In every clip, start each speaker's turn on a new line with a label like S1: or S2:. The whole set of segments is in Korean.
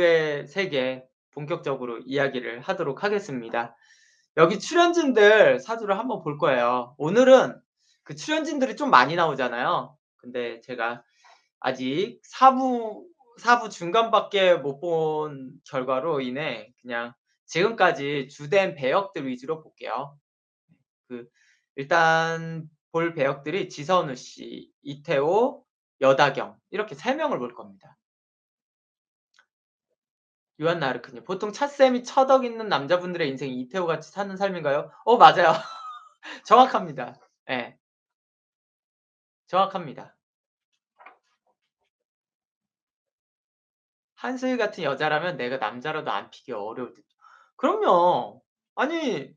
S1: 의 세계 본격적으로 이야기를 하도록 하겠습니다. 여기 출연진들 사주를 한번 볼 거예요. 오늘은 그 출연진들이 좀 많이 나오잖아요. 근데 제가 아직 4부 중간밖에 못 본 결과로 인해 그냥 지금까지 주된 배역들 위주로 볼게요. 그 일단 볼 배역들이 지선우 씨, 이태호, 여다경 이렇게 3 명을 볼 겁니다. 요한나 아르크님. 보통 찻샘이 처덕 있는 남자분들의 인생이 이태호같이 사는 삶인가요? 맞아요. 정확합니다. 예. 정확합니다. 한수희 같은 여자라면 내가 남자라도 안 피기 어려울 듯. 그럼요. 아니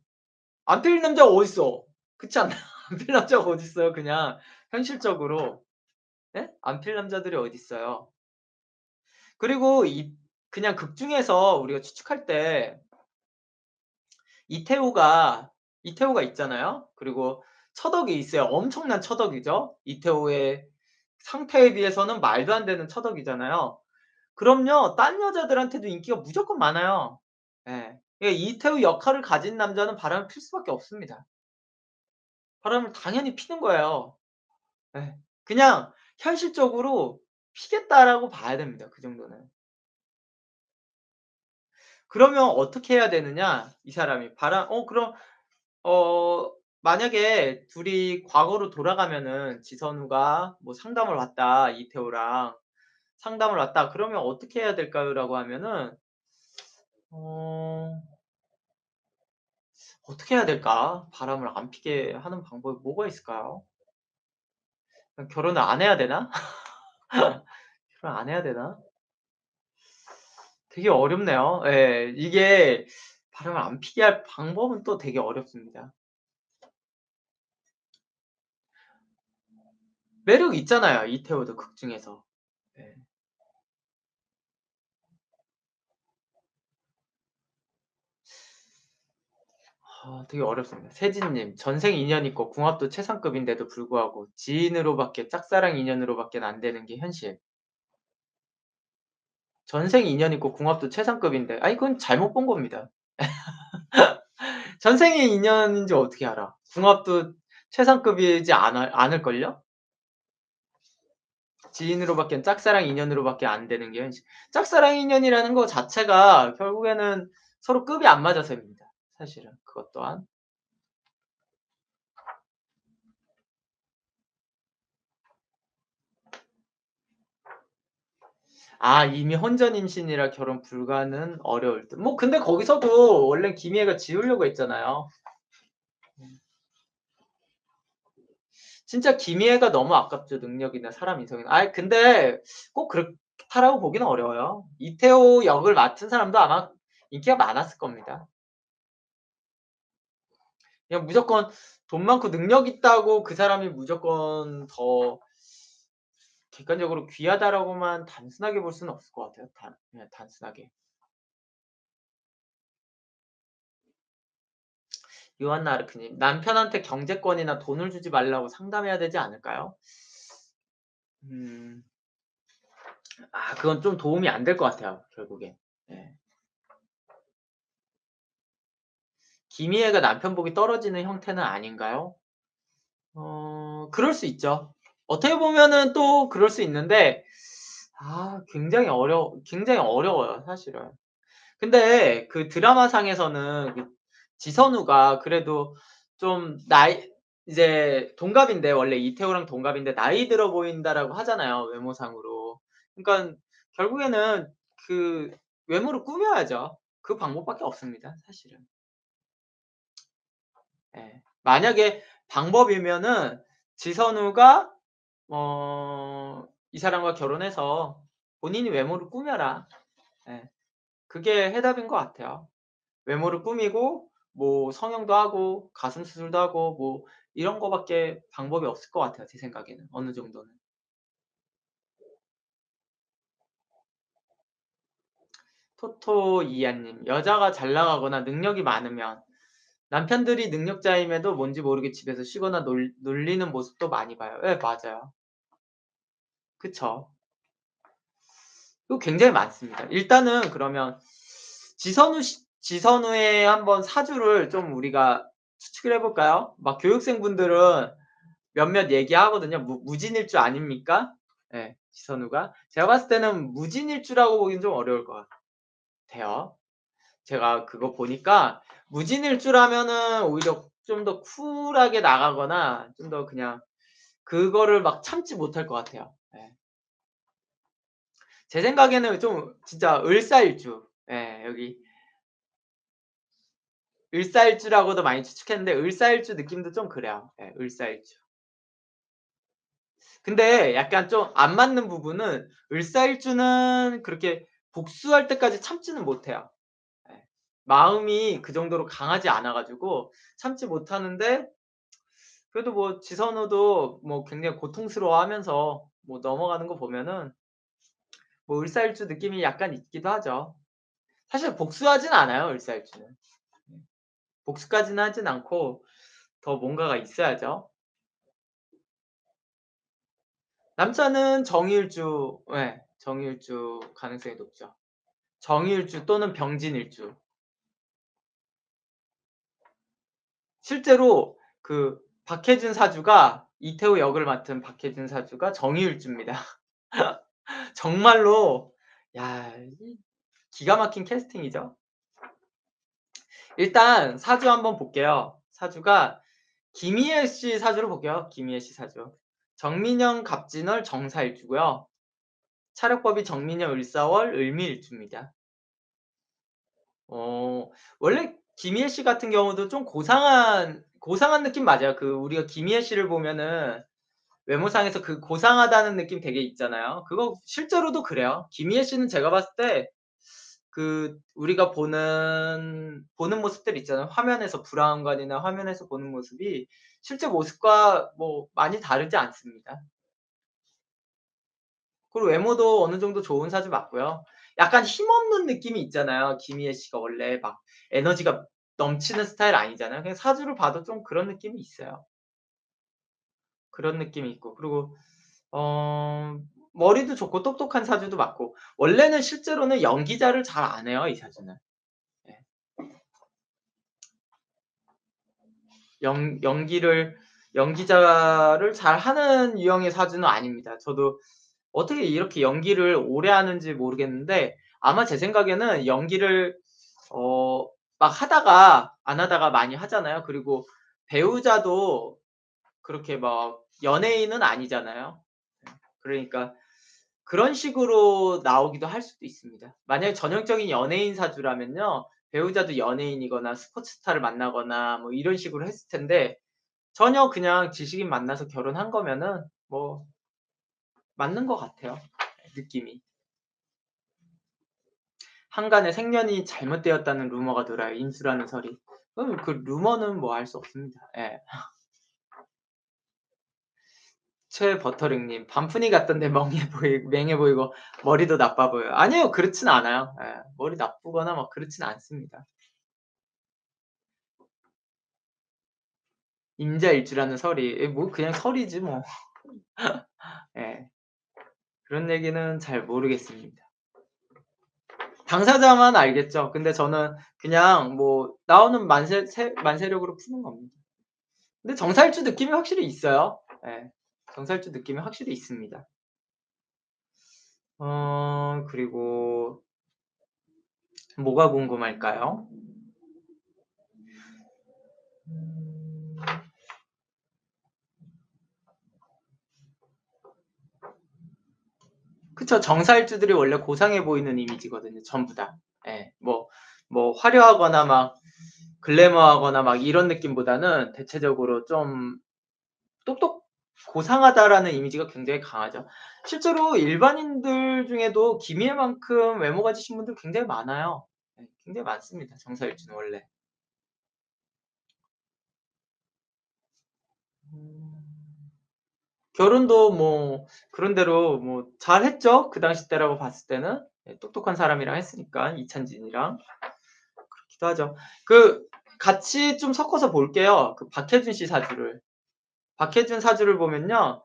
S1: 안 필 남자가 어딨어. 그렇지 않나요? 안 필 남자가 어딨어요 그냥 현실적으로. 예? 안 필 남자들이 어딨어요. 그리고 그냥 극 중에서 우리가 추측할 때 이태호가 있잖아요. 그리고 처덕이 있어요. 엄청난 처덕이죠. 이태호의 상태에 비해서는 말도 안 되는 처덕이잖아요. 그럼요. 딴 여자들한테도 인기가 무조건 많아요. 예. 예, 이태호 역할을 가진 남자는 바람을 필 수밖에 없습니다. 바람을 당연히 피는 거예요. 예. 그냥 현실적으로 피겠다라고 봐야 됩니다. 그 정도는. 그러면 어떻게 해야 되느냐? 이 사람이 그럼 만약에 둘이 과거로 돌아가면은 지선우가 뭐 상담을 왔다. 이태호랑 상담을 왔다. 그러면 어떻게 해야 될까요?"라고 하면은 어 어떻게 해야 될까? 바람을 안 피게 하는 방법이 뭐가 있을까요? 그냥 결혼을 안 해야 되나? 결혼 안 해야 되나? 되게 어렵네요. 예. 이게 바람을 안 피게 할 방법은 또 되게 어렵습니다. 매력 있잖아요, 이태호도 극 중에서. 예. 되게 어렵습니다. 세진님, 전생 인연 있고 궁합도 최상급인데도 불구하고 지인으로밖에 짝사랑 인연으로밖엔 안 되는 게 현실. 전생 인연 있고 궁합도 최상급인데 아니 그건 잘못 본 겁니다. 전생의 인연인지 어떻게 알아? 궁합도 최상급이지 않을걸요? 지인으로밖엔 짝사랑 인연으로밖에 안 되는 게 현실. 짝사랑 인연이라는 거 자체가 결국에는 서로 급이 안 맞아서입니다. 사실은 그것 또한. 이미 혼전 임신이라 결혼 불가는 어려울 듯. 뭐 근데 거기서도 원래 김희애가 지우려고 했잖아요. 진짜 김희애가 너무 아깝죠. 능력이나 사람 인성이나. 근데 꼭 그렇다라고 보기는 어려워요. 이태호 역을 맡은 사람도 아마 인기가 많았을 겁니다. 그냥 무조건 돈 많고 능력 있다고 그 사람이 무조건 더 객관적으로 귀하다라고만 단순하게 볼 수는 없을 것 같아요. 그냥 단순하게. 요한나 아르크님, 남편한테 경제권이나 돈을 주지 말라고 상담해야 되지 않을까요? 음. 그건 좀 도움이 안 될 것 같아요, 결국에. 예. 김희애가 남편 복이 떨어지는 형태는 아닌가요? 그럴 수 있죠. 어떻게 보면은 또 그럴 수 있는데 굉장히 어려워요, 사실은. 근데 그 드라마상에서는 그 지선우가 그래도 좀 이제 동갑인데 원래 이태호랑 동갑인데 "나이 들어 보인다."라고 하잖아요, 외모상으로. 그러니깐 결국에는 그 외모를 꾸며야죠. 그 방법밖에 없습니다, 사실은. 예. 만약에 방법이면은 지선우가 이 사람과 결혼해서 본인이 외모를 꾸며라. 예. 그게 해답인 것 같아요. 외모를 꾸미고 뭐 성형도 하고 가슴 수술도 하고 뭐 이런 거밖에 방법이 없을 것 같아요, 제 생각에는 어느 정도는. 토토이하님, 여자가 잘 나가거나 능력이 많으면 남편들이 능력자임에도 뭔지 모르게 집에서 쉬거나 놀리는 모습도 많이 봐요. 예, 맞아요. 그쵸. 또 굉장히 많습니다. 일단은 그러면 지선우의 한번 사주를 좀 우리가 추측을 해 볼까요? 막 교육생분들은 몇몇 얘기하거든요. 무진일주 아닙니까? 예. 지선우가. 제가 봤을 때는 무진일주라고 보기는 좀 어려울 것 같아요. 제가 그거 보니까 무진일주라면은 오히려 좀 더 쿨하게 나가거나 좀 더 그냥 그거를 막 참지 못할 것 같아요. 예. 제 생각에는 좀 진짜 을사일주. 예. 여기 을사일주라고도 많이 추측했는데 을사일주 느낌도 좀 그래요. 예. 을사일주. 근데 약간 좀 안 맞는 부분은 을사일주는 그렇게 복수할 때까지 참지는 못해요. 예. 마음이 그 정도로 강하지 않아 가지고 참지 못하는데 그래도 뭐 지선우도 뭐 굉장히 고통스러워하면서 뭐 넘어가는 거 보면은 뭐 을사일주 느낌이 약간 있기도 하죠. 사실 복수하진 않아요, 을사일주는. 예. 복수까지는 하진 않고 더 뭔가가 있어야죠. 남자는 정일주, 예. 정일주 가능성이 높죠. 정일주 또는 병진일주. 실제로 그 박해준 사주가 이태호 역을 맡은 박해준 사주가 정일주입니다. 정말로 야 이 기가 막힌 캐스팅이죠. 일단 사주 한번 볼게요. 사주가 김희애 씨 사주를 볼게요. 김희애 씨 사주. 정민영 갑진월 정사일주고요. 차력법이 정민영 을사월 을미일주입니다. 어 원래 김희애 씨 같은 경우도 좀 고상한 느낌 맞아요. 그 우리가 김희애 씨를 보면은 외모상에서 그 고상하다는 느낌 되게 있잖아요. 그거 실제로도 그래요. 김희애 씨는 제가 봤을 때 그 우리가 보는 모습들 있잖아요. 화면에서 브라운관이나 화면에서 보는 모습이 실제 모습과 뭐 많이 다르지 않습니다. 그리고 외모도 어느 정도 좋은 사주 맞고요. 약간 힘없는 느낌이 있잖아요. 김희애 씨가 원래 막 에너지가 넘치는 스타일 아니잖아요. 그냥 사주를 봐도 좀 그런 느낌이 있어요. 그런 느낌이 있고 그리고 어 머리도 좋고 똑똑한 사주도 맞고 원래는 실제로는 연기자를 잘 안 해요, 이 사주는. 예. 연기자를 잘하는 유형의 사주는 아닙니다. 저도 어떻게 이렇게 연기를 오래 하는지 모르겠는데 아마 제 생각에는 연기를 어 막 하다가 안 하다가 많이 하잖아요. 그리고 배우자도 그렇게 막 연예인은 아니잖아요. 그러니까 그런 식으로 나오기도 할 수도 있습니다. 만약에 전형적인 연예인 사주라면요. 배우자도 연예인이거나 스포츠 스타를 만나거나 뭐 이런 식으로 했을 텐데 전혀 그냥 지식인 만나서 결혼한 거면은 뭐 맞는 것 같아요, 느낌이. 한간에 생년이 잘못되었다는 루머가 돌아요, 인수라는 설이. 그 루머는 뭐 알 수 없습니다. 예. 최버터링님 반푼이 같던데 맹해 보이고 머리도 나빠 보여요. 아니에요. 그렇진 않아요. 예. 머리 나쁘거나 막 그렇진 않습니다. 임자일주라는 설이 뭐 그냥 설이지 뭐. 예. 그런 얘기는 잘 모르겠습니다. 당사자만 알겠죠. 근데 저는 그냥 뭐 나오는 만세력으로 푸는 겁니다. 근데 정사일주 느낌이 확실히 있어요. 예. 정사일주 느낌이 확실히 있습니다. 그리고 뭐가 궁금할까요? 음. 그쵸. 정사일주들이 원래 고상해 보이는 이미지거든요, 전부 다. 예. 뭐 화려하거나 막 글래머하거나 막 이런 느낌보다는 대체적으로 좀 똑똑 고상하다라는 이미지가 굉장히 강하죠. 실제로 일반인들 중에도 김희애만큼 외모 가지신 분들 굉장히 많아요. 예. 굉장히 많습니다, 정사일주는 원래. 음. 결혼도 뭐 그런 대로 뭐 잘했죠. 그 당시 때라고 봤을 때는. 예 똑똑한 사람이랑 했으니까 이찬진이랑. 그렇기도 하죠. 그 같이 좀 섞어서 볼게요. 그 박해준 씨 사주를. 박해준 사주를 보면요.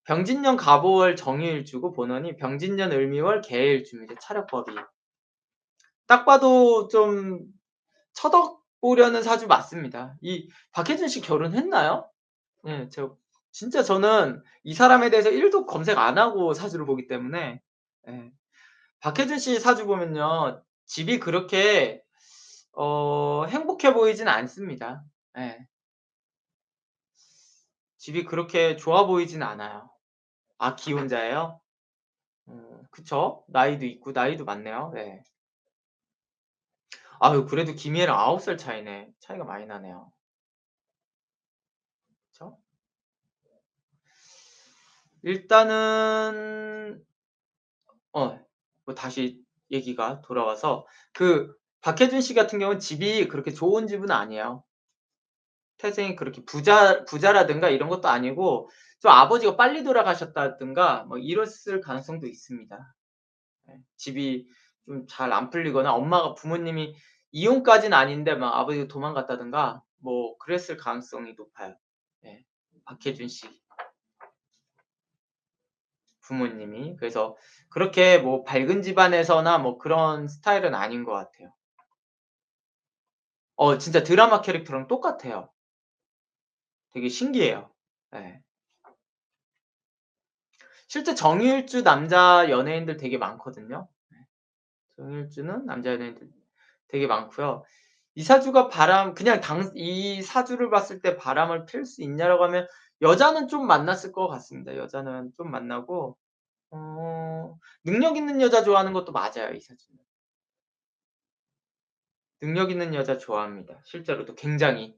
S1: 병진년 갑오월 정유일주고 본원이 병진년 을미월 개일주입니다. 차력법이. 딱 봐도 좀 쳐덕보려는 사주 맞습니다. 이 박혜준 씨 결혼했나요? 예. 저는 이 사람에 대해서 1도 검색 안 하고 사주를 보기 때문에 예. 박혜준 씨 사주 보면요. 집이 그렇게 행복해 보이진 않습니다. 예. 집이 그렇게 좋아 보이진 않아요. 아 기혼자예요? 그쵸. 나이도 있고 나이도 많네요. 네. 아유 그래도 김희애랑 9살 차이네. 차이가 많이 나네요. 그쵸? 일단은 뭐 다시 얘기가 돌아와서 그 박혜준 씨 같은 경우는 집이 그렇게 좋은 집은 아니에요. 태생이 그렇게 부자라든가 이런 것도 아니고 좀 아버지가 빨리 돌아가셨다든가 뭐 이랬을 가능성도 있습니다. 예. 집이 좀 잘 안 풀리거나 엄마가 부모님이 이혼까지는 아닌데 막 아버지가 도망갔다든가 뭐 그랬을 가능성이 높아요. 예. 박혜준 씨 부모님이. 그래서 그렇게 뭐 밝은 집안에서나 뭐 그런 스타일은 아닌 것 같아요. 진짜 드라마 캐릭터랑 똑같아요. 되게 신기해요. 예. 실제 정일주 남자 연예인들 되게 많거든요. 정일주는 남자 연예인들 되게 많고요. 이 사주가 그냥 이 사주를 봤을 때 바람을 필 수 있냐라고 하면 여자는 좀 만났을 것 같습니다. 여자는 좀 만나고 능력 있는 여자 좋아하는 것도 맞아요, 이 사주는. 능력 있는 여자 좋아합니다. 실제로도 굉장히.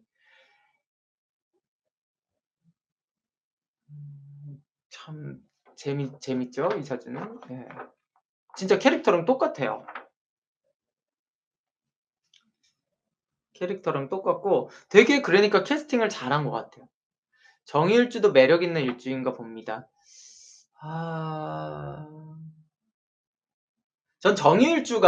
S1: 참 재밌죠, 이 사주는. 예. 진짜 캐릭터랑 똑같아요. 캐릭터랑 똑같고 되게 그러니까 캐스팅을 잘한 것 같아요. 정일주도 매력 있는 일주인가 봅니다. 아. 전 정일주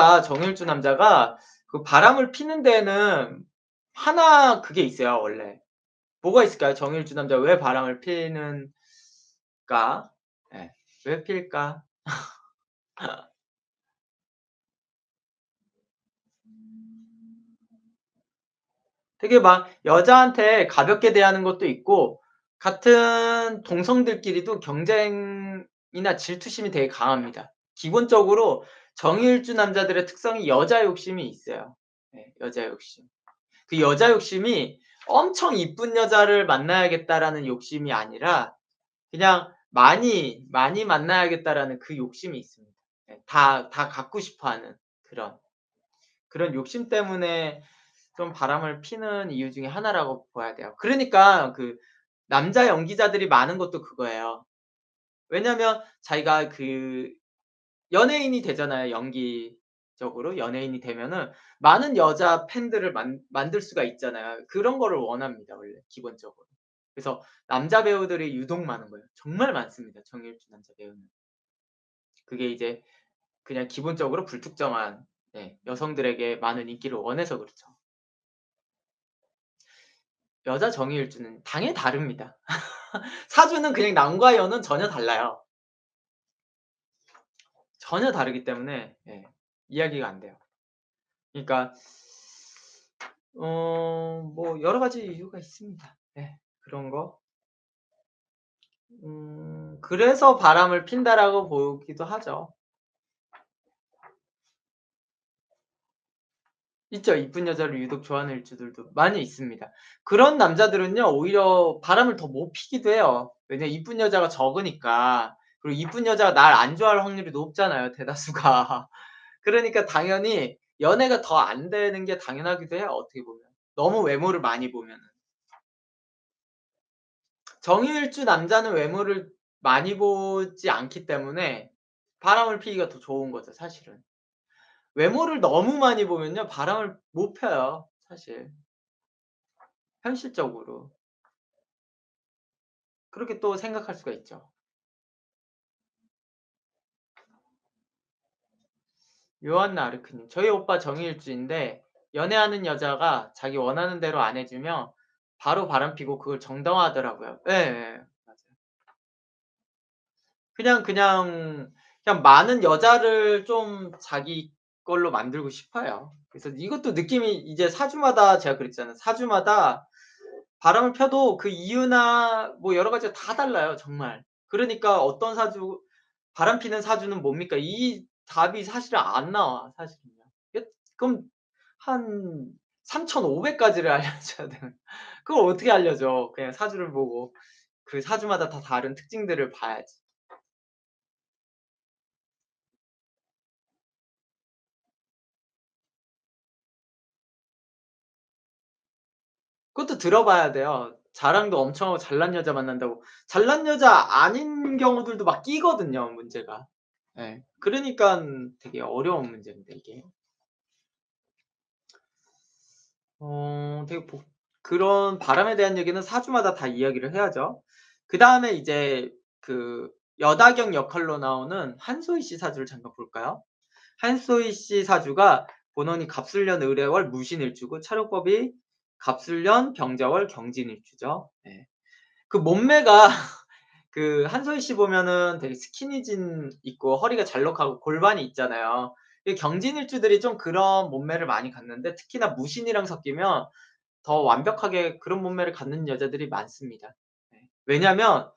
S1: 남자가 그 바람을 피는 데에는 하나 그게 있어요 원래. 뭐가 있을까요? 정일주 남자가 왜 바람을 피는가? 예. 왜 필까? 되게 막 여자한테 가볍게 대하는 것도 있고 같은 동성들끼리도 경쟁이나 질투심이 되게 강합니다. 기본적으로 정일주 남자들의 특성이 여자 욕심이 있어요. 예 여자 욕심. 그 여자 욕심이 엄청 이쁜 여자를 만나야겠다라는 욕심이 아니라 그냥 많이 만나야겠다라는 그 욕심이 있습니다. 예 다 갖고 싶어 하는 그런 욕심 때문에 좀 바람을 피는 이유 중에 하나라고 봐야 돼요. 그러니까 그 남자 연기자들이 많은 것도 그거예요. 왜냐면 자기가 그 연예인이 되잖아요, 연기적으로. 연예인이 되면은 많은 여자 팬들을 만들 수가 있잖아요. 그런 거를 원합니다, 원래 기본적으로. 그래서 남자 배우들이 유독 많은 거예요. 정말 많습니다, 정일주 남자 배우는. 그게 이제 그냥 기본적으로 불특정한 여성들에게 많은 인기를 원해서 그렇죠. 여자 정의일주는 당연히 다릅니다. 사주는 그냥 남과 여는 전혀 달라요. 전혀 다르기 때문에 이야기가 안 돼요. 그러니까 뭐 여러 가지 이유가 있습니다. 그런 거. 그래서 '바람을 핀다.'라고 보기도 하죠. 있죠. 이쁜 여자를 유독 좋아하는 일주들도 많이 있습니다. 그런 남자들은요 오히려 바람을 더 못 피기도 해요. 왜냐면 이쁜 여자가 적으니까. 그리고 이쁜 여자가 날 안 좋아할 확률이 높잖아요 대다수가. 그러니까 당연히 연애가 더 안 되는 게 당연하기도 해요 어떻게 보면. 너무 외모를 많이 보면은. 정일주 남자는 외모를 많이 보지 않기 때문에 바람을 피기가 더 좋은 거죠 사실은. 외모를 너무 많이 보면요 바람을 못 펴요 사실 현실적으로. 그렇게 또 생각할 수가 있죠. 요한나 아르크님. 저희 오빠 정일주인데 연애하는 여자가 자기 원하는 대로 안 해 주면 바로 바람 피고 그걸 정당화하더라고요. 예예. 맞아요. 그냥 많은 여자를 좀 자기 걸로 만들고 싶어요. 그래서 이것도 느낌이 이제 사주마다 제가 그랬잖아요. 사주마다 바람을 펴도 그 이유나 뭐 여러 가지가 다 달라요 정말. 그러니까 어떤 사주 바람 피는 사주는 뭡니까? 이 답이 사실은 안 나와 사실은요. 그럼 한 3,500 가지를 알려줘야 되는 그걸 어떻게 알려줘. 그냥 사주를 보고 그 사주마다 다 다른 특징들을 봐야지. 그것도 들어봐야 돼요. 자랑도 엄청 하고 잘난 여자 만난다고. 잘난 여자 아닌 경우들도 막 끼거든요 문제가. 예. 그러니깐 되게 어려운 문제인데 이게. 되게 그런 바람에 대한 얘기는 사주마다 다 이야기를 해야죠. 그다음에 이제 그 여다경 역할로 나오는 한소희 씨 사주를 잠깐 볼까요? 한소희 씨 사주가 본원이 갑술년 을해월 무신일주고 차력법이 갑술년 병자월 경진일주죠. 예. 그 몸매가 그 한소희 씨 보면은 되게 스키니진 있고 허리가 잘록하고 골반이 있잖아요. 이 경진일주들이 좀 그런 몸매를 많이 갖는데 특히나 무신이랑 섞이면 더 완벽하게 그런 몸매를 갖는 여자들이 많습니다. 네. 왜냐면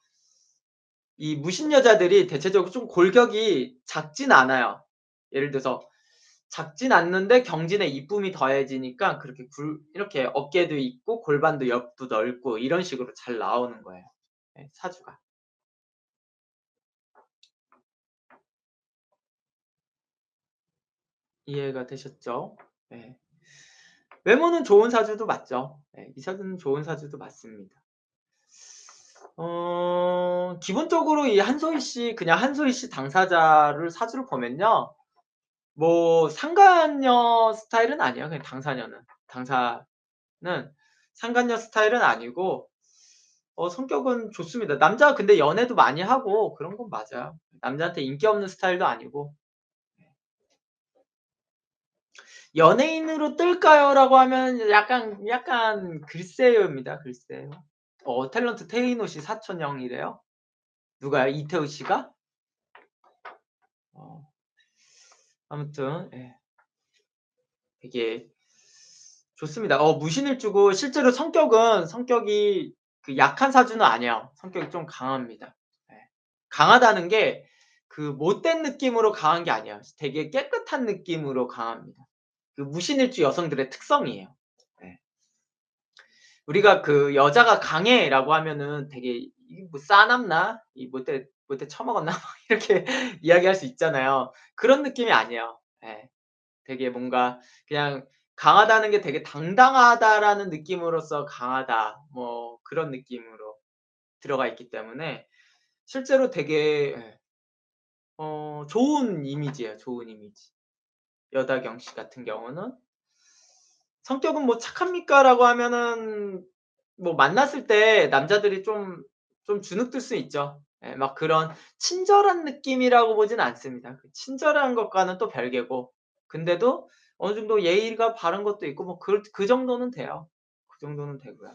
S1: 이 무신 여자들이 대체적으로 좀 골격이 작진 않아요. 예를 들어서 작진 않는데 경진에 이쁨이 더해지니까 그렇게 이렇게 어깨도 있고 골반도 옆도 넓고 이런 식으로 잘 나오는 거예요. 네, 사주가. 이해가 되셨죠? 네. 외모는 좋은 사주도 맞죠. 네, 이 사주는 좋은 사주도 맞습니다. 기본적으로 이 한소희 씨 그냥 한소희 씨 당사자를 사주를 보면요. 뭐 상간녀 스타일은 아니에요. 그냥 당사녀는. 당사는 상간녀 스타일은 아니고 성격은 좋습니다. 남자가 근데 연애도 많이 하고 그런 건 맞아요. 남자한테 인기 없는 스타일도 아니고. 연예인으로 뜰까요?라고 하면 약간 글쎄요입니다. 글쎄요. 탤런트 태인호 씨 사촌형이래요? 누가요? 이태우 씨가? 어 아무튼 예. 되게 좋습니다. 무신일주고 실제로 성격이 그 약한 사주는 아니에요. 성격이 좀 강합니다. 예. 강하다는 게 그 못된 느낌으로 강한 게 아니에요. 되게 깨끗한 느낌으로 강합니다. 그 무신일주 여성들의 특성이에요. 예. 우리가 그 "여자가 강해."라고 하면은 되게 '이 뭐 싸납나? 이 못돼 처먹었나?' 막 이렇게 이야기할 수 있잖아요. 그런 느낌이 아니에요. 예. 되게 뭔가 그냥 강하다는 게 되게 '당당하다.'라는 느낌으로써 강하다 뭐 그런 느낌으로 들어가 있기 때문에 실제로 되게 예 좋은 이미지예요, 좋은 이미지. 여다경 씨 같은 경우는 성격은 뭐 착합니까라고 하면은 뭐 만났을 때 남자들이 좀 주눅들 수 있죠. 예 막 그런 친절한 느낌이라고 보진 않습니다. 그 친절한 것과는 또 별개고 근데도 어느 정도 예의가 바른 것도 있고 뭐 그 정도는 돼요. 그 정도는 되고요.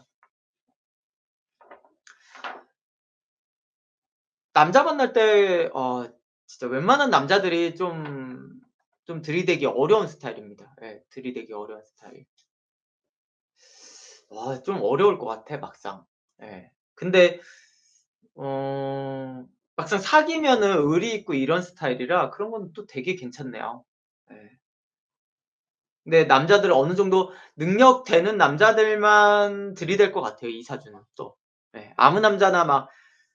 S1: 남자 만날 때 진짜 웬만한 남자들이 좀 들이대기 어려운 스타일입니다. 예 들이대기 어려운 스타일. 와 좀 어려울 것 같아 막상. 예. 근데 어 막상 사귀면은 의리 있고 이런 스타일이라 그런 건 또 되게 괜찮네요. 예. 근데 남자들 어느 정도 능력 되는 남자들만 들이댈 것 같아요 이 사주는 또. 예. 아무 남자나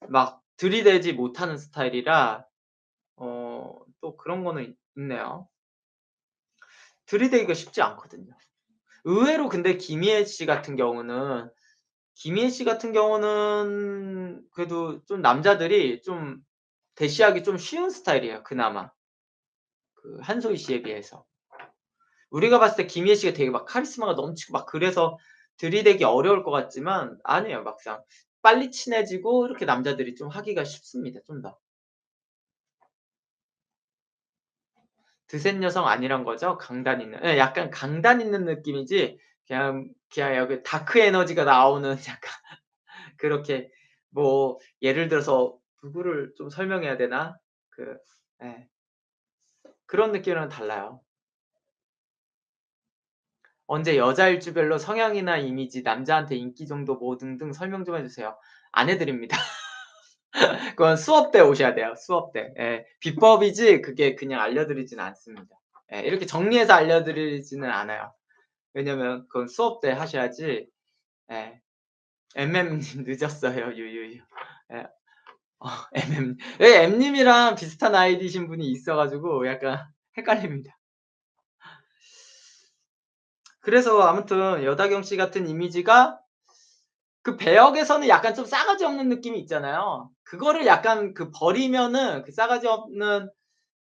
S1: 막 들이대지 못하는 스타일이라 또 그런 거는 있네요. 들이대기가 쉽지 않거든요. 의외로 근데 김희애 씨 같은 경우는 그래도 좀 남자들이 좀 대시하기 좀 쉬운 스타일이에요 그나마. 그 한소희 씨에 비해서. 우리가 봤을 때 김희애 씨가 되게 막 카리스마가 넘치고 막 그래서 들이대기 어려울 것 같지만 아니에요 막상. 빨리 친해지고 이렇게 남자들이 좀 하기가 쉽습니다 좀 더. 드센 여성 아니란 거죠? 강단 있는 예 약간 강단 있는 느낌이지 그냥 여기 다크 에너지가 나오는 약간 그렇게 뭐 예를 들어서 누구를 좀 설명해야 되나? 예. 그런 느낌이랑은 달라요. 언제 여자일 주별로 성향이나 이미지, 남자한테 인기 정도 뭐 등등 설명 좀 해 주세요. 안 해 드립니다. 그건 수업 때 오셔야 돼요, 수업 때. 예. 비법이지 그게 그냥 알려 드리지는 않습니다. 예. 이렇게 정리해서 알려 드리지는 않아요. 왜냐면 그건 수업 때 하셔야지. 예. MM 님 늦었어요. 유유유. 예. MM 예 M님이랑 비슷한 아이디신 분이 있어 가지고 약간 헷갈립니다. 그래서 아무튼 여다경 씨 같은 이미지가 그 배역에서는 약간 좀 싸가지 없는 느낌이 있잖아요. 그거를 약간 버리면은 그 싸가지 없는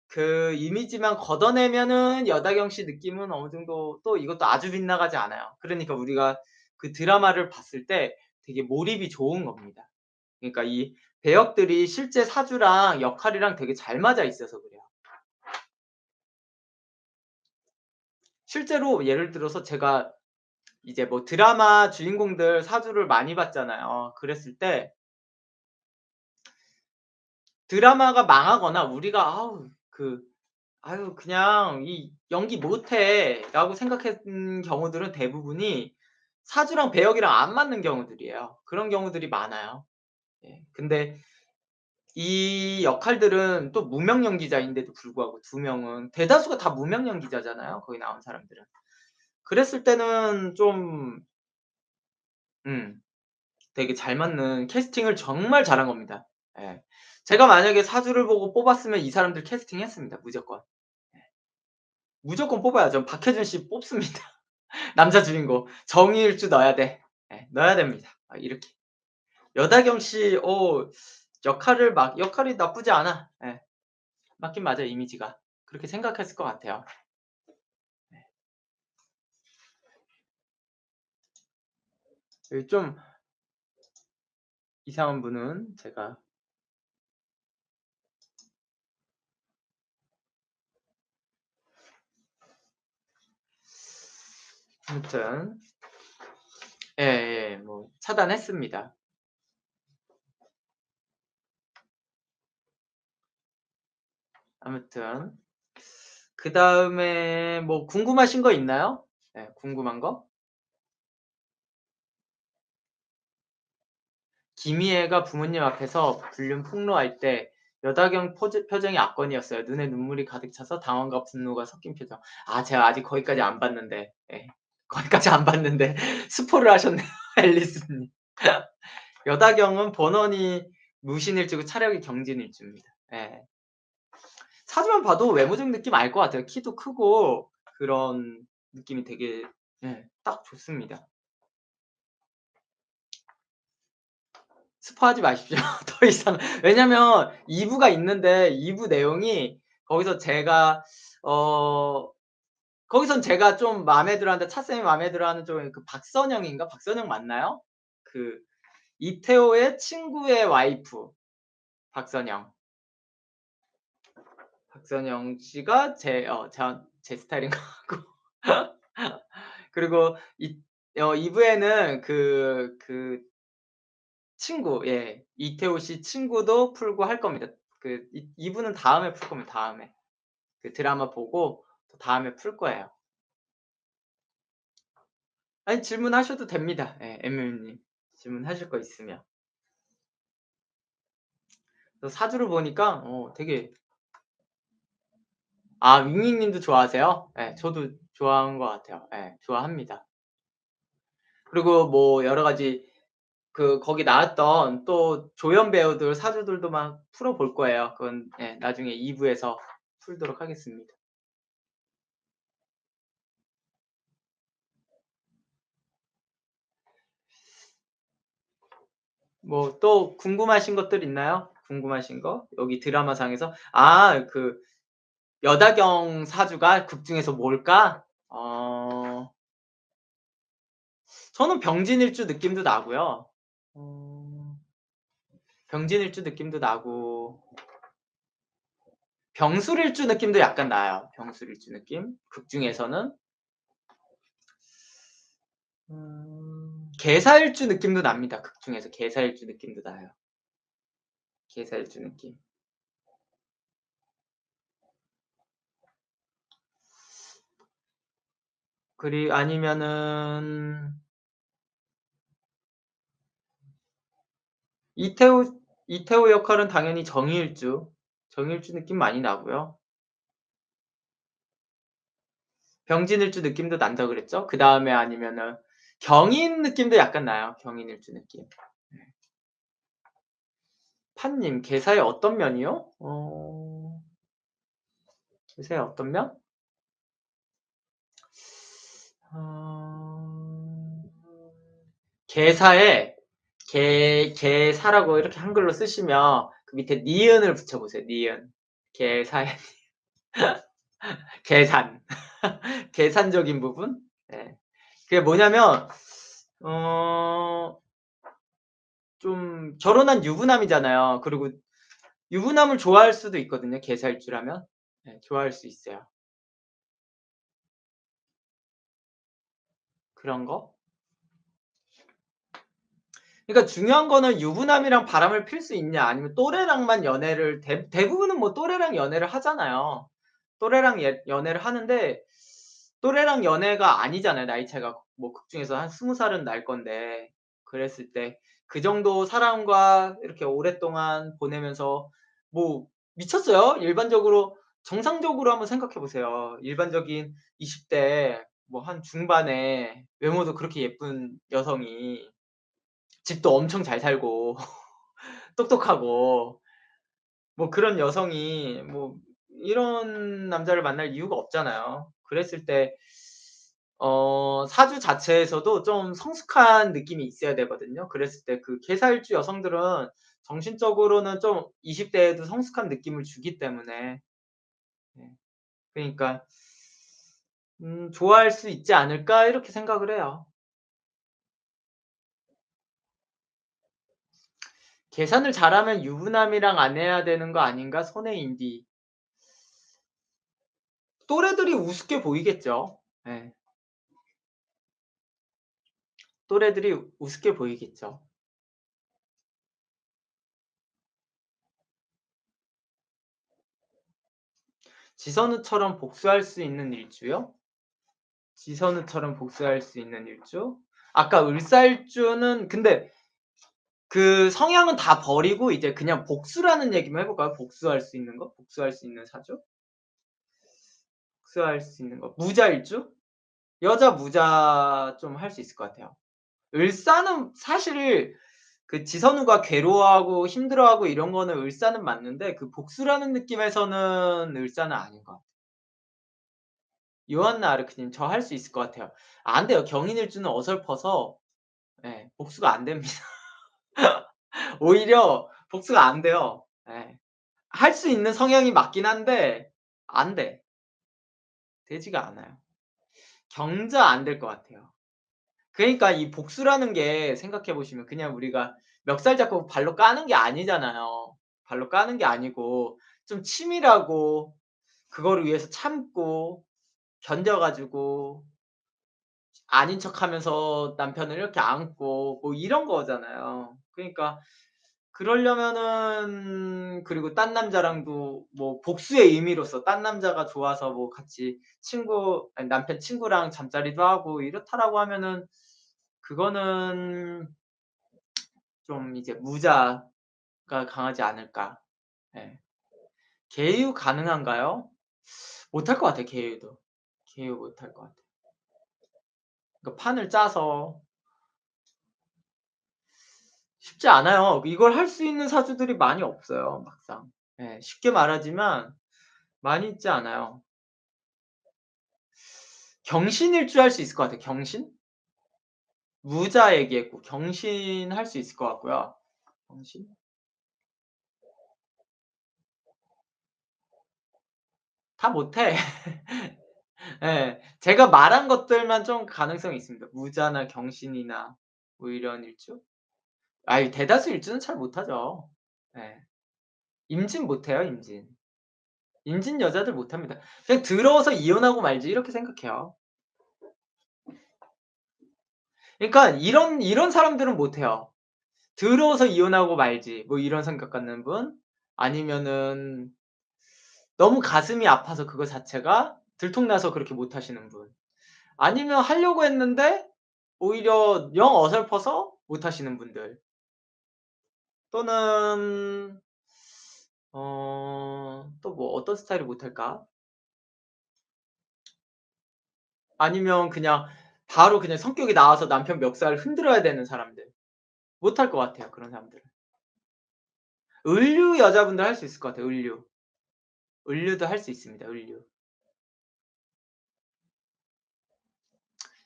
S1: 그 이미지만 걷어내면은 여다경 씨 느낌은 어느 정도 또 이것도 아주 빗나가지 않아요. 그러니까 우리가 그 드라마를 봤을 때 되게 몰입이 좋은 겁니다. 그러니까 이 배역들이 실제 사주랑 역할이랑 되게 잘 맞아 있어서 그래요. 실제로 예를 들어서 제가 이제 뭐 드라마 주인공들 사주를 많이 봤잖아요. 그랬을 때 드라마가 망하거나 우리가 '아유 그냥 이 연기 못해.'라고 생각했던 경우들은 대부분이 사주랑 배역이랑 안 맞는 경우들이에요. 그런 경우들이 많아요. 예. 근데 이 역할들은 또 무명 연기자인데도 불구하고 두 명은 대다수가 다 무명 연기자잖아요, 거기 나온 사람들은. 그랬을 때는 좀 음 되게 잘 맞는 캐스팅을 정말 잘한 겁니다. 예. 제가 만약에 사주를 보고 뽑았으면 이 사람들 캐스팅했습니다, 무조건. 예. 무조건 뽑아요. 전 박해준 씨 뽑습니다. 남자 주인공. 정의일주 넣어야 돼. 예. 넣어야 됩니다. 이렇게. 여다경 씨 역할이 나쁘지 않아. 예. 맞긴 맞아요, 이미지가. 그렇게 생각했을 것 같아요. 좀 이상한 분은 제가 아무튼 예예 뭐 차단했습니다. 아무튼 그다음에 뭐 궁금하신 거 있나요? 예 궁금한 거? 김희애가 부모님 앞에서 불륜 폭로할 때 여다경 표정이 압권이었어요. 눈에 눈물이 가득 차서 당황과 분노가 섞인 표정. 제가 아직 거기까지 안 봤는데 예. 거기까지 안 봤는데 스포를 하셨네요 앨리스 님. 여다경은 본원이 무신일주고 차력이 경진일주입니다. 예. 사주만 봐도 외모적 느낌 알 것 같아요. 키도 크고 그런 느낌이 되게 딱 좋습니다. 스포하지 마십시오. 더 이상. 왜냐면 2 부가 있는데 2부 내용이 거기서 제가 어 거기선 제가 좀 마음에 들어하는데 차쌤이 마음에 들어하는 쪽은 그 박선영인가? 박선영 맞나요? 그 이태호의 친구의 와이프 박선영. 박선영 씨가 제 스타일인 것 같고 그리고 2 부에는 친구 이태호 씨 친구도 풀고 할 겁니다. 2 부는 다음에 풀 겁니다, 다음에. 그 드라마 보고 또 다음에 풀 거예요. 아니 질문하셔도 됩니다. 예 MM님. 질문하실 거 있으면. 그래서 사주를 보니까 되게 윙잉 님도 좋아하세요? 예 저도 좋아하는 것 같아요. 예 좋아합니다. 그리고 뭐 여러 가지 거기 나왔던 또 조연 배우들 사주들도 막 풀어 볼 거예요. 그건 나중에 2 부에서 풀도록 하겠습니다. 뭐 또 궁금하신 것들 있나요? 궁금하신 거? 여기 드라마상에서 여다경 사주가 극 중에서 뭘까? 저는 병진일주 느낌도 나고요. 어 병진일주 느낌도 나고 병술일주 느낌도 약간 나요. 병술일주 느낌. 극 중에서는 개사일주 느낌도 납니다. 극 중에서 개사일주 느낌도 나요. 개사일주 느낌. 아니면은 이태호 역할은 당연히 정의일주. 정의일주 느낌 많이 나고요. 병진일주 느낌도 난다 그랬죠? 그다음에 아니면은 경인 느낌도 약간 나요. 경인일주 느낌. 네. 판님 개사의 어떤 면이요? 개사의 어떤 면? 어... 개사에 개사라고 이렇게 한글로 쓰시면 그 밑에 니은을 붙여보세요. 니은. 개사의 계산. 계산적인 부분? 네. 그게 뭐냐면 어, 좀 결혼한 유부남이잖아요. 그리고 유부남을 좋아할 수도 있거든요. 개사일주라면. 네, 좋아할 수 있어요. 그런 거. 그러니까 중요한 거는 유부남이랑 바람을 필 수 있냐 아니면 또래랑만 연애를 대부분은 뭐 또래랑 연애를 하잖아요. 또래랑 연애를 하는데 또래랑 연애가 아니잖아요. 나이 차이가 뭐 극중에서 한 20살은 날 건데 그랬을 때 그 정도 사람과 이렇게 오랫동안 보내면서 뭐 미쳤어요. 일반적으로 정상적으로 한번 생각해 보세요. 일반적인 20대 뭐 한 중반에 외모도 그렇게 예쁜 여성이 집도 엄청 잘 살고 똑똑하고 뭐 그런 여성이 뭐 이런 남자를 만날 이유가 없잖아요. 그랬을 때 사주 자체에서도 좀 성숙한 느낌이 있어야 되거든요. 그랬을 때 그 개사일주 여성들은 정신적으로는 좀 20 대에도 성숙한 느낌을 주기 때문에 네. 그러니까 '좋아할 수 있지 않을까?' 이렇게 생각을 해요. 계산을 잘하면 유부남이랑 안 해야 되는 거 아닌가? 손해인디. 또래들이 우습게 보이겠죠. 예. 또래들이 우습게 보이겠죠. 지선우처럼 복수할 수 있는 일주요? 지선우처럼 복수할 수 있는 일주? 아까 을사일주는 근데 그 성향은 다 버리고 이제 그냥 복수라는 얘기만 해 볼까요? 복수할 수 있는 거? 복수할 수 있는 사주? 복수할 수 있는 거. 무자일주? 여자 무자 좀 할 수 있을 것 같아요. 을사는 사실 그 지선우가 괴로워하고 힘들어하고 이런 거는 을사는 맞는데 그 복수라는 느낌에서는 을사는 아닌 것 같아요. 요한나 아르크님 저 할 수 있을 것 같아요. 안 돼요. 경인일주는 어설퍼서 예 복수가 안 됩니다. 오히려 복수가 안 돼요. 예. 할 수 있는 성향이 맞긴 한데 안 돼. 되지가 않아요. 경자 안 될 것 같아요. 그러니까 이 복수라는 게 생각해 보시면 그냥 우리가 멱살 잡고 발로 까는 게 아니잖아요. 발로 까는 게 아니고 좀 치밀하고 그거를 위해서 참고 견뎌 가지고 아닌 척하면서 남편을 이렇게 안고 뭐 이런 거잖아요. 그러니까 그러려면은 그리고 딴 남자랑도 뭐 복수의 의미로서 딴 남자가 좋아서 뭐 같이 남편 친구랑 잠자리도 하고 이렇다라고 하면은 그거는 좀 이제 무자가 강하지 않을까. 예. 계유 가능한가요? 못할 것 같아요, 계유도. 계유 못할 것 같아요. 그러니까 판을 짜서 쉽지 않아요. 이걸 할 수 있는 사주들이 많이 없어요, 막상. 예. 쉽게 말하지만 많이 있지 않아요. 경신일주 할 수 있을 것 같아요. 경신? 무자 얘기했고 경신 할 수 있을 것 같고요. 경신? 다 못해. 예. 제가 말한 것들만 좀 가능성이 있습니다. 무자나 경신이나 뭐 이런 일주? 아이 대다수 일주는 잘 못하죠. 예. 임진 못해요, 임진. 임진 여자들 못합니다. 그냥 더러워서 이혼하고 말지 이렇게 생각해요. 그러니까 이런 사람들은 못해요. 들어서 이혼하고 말지 뭐 이런 생각 갖는 분, 아니면은 너무 가슴이 아파서 그거 자체가 들통나서 그렇게 못 하시는 분, 아니면 하려고 했는데 오히려 영 어설퍼서 못 하시는 분들, 또는 또 뭐 어떤 스타일을 못 할까? 아니면 그냥 바로 그냥 성격이 나와서 남편 멱살을 흔들어야 되는 사람들. 못 할 것 같아요, 그런 사람들은. 을류 여자분들 할 수 있을 것 같아요, 을류. 을류도 할 수 있습니다, 을류.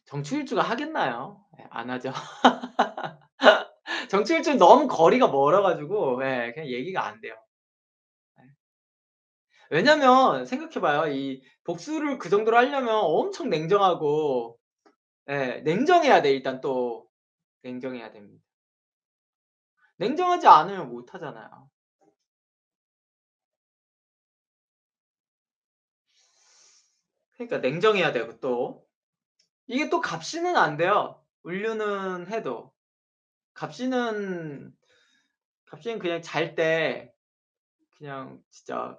S1: 정충일주가 하겠나요? 예, 안 하죠. 정충일주는 너무 거리가 멀어 가지고 예, 그냥 얘기가 안 돼요. 예. 왜냐면 생각해 봐요. 이 복수를 그 정도로 하려면 엄청 냉정하고, 예, 냉정해야 돼 일단 또. 냉정해야 됩니다. 냉정하지 않으면 못 하잖아요. 그러니까 냉정해야 되고 또 이게 또 갑신은 안 돼요. 을류는 해도. 갑신은 갑신은 그냥 잘 때 그냥 진짜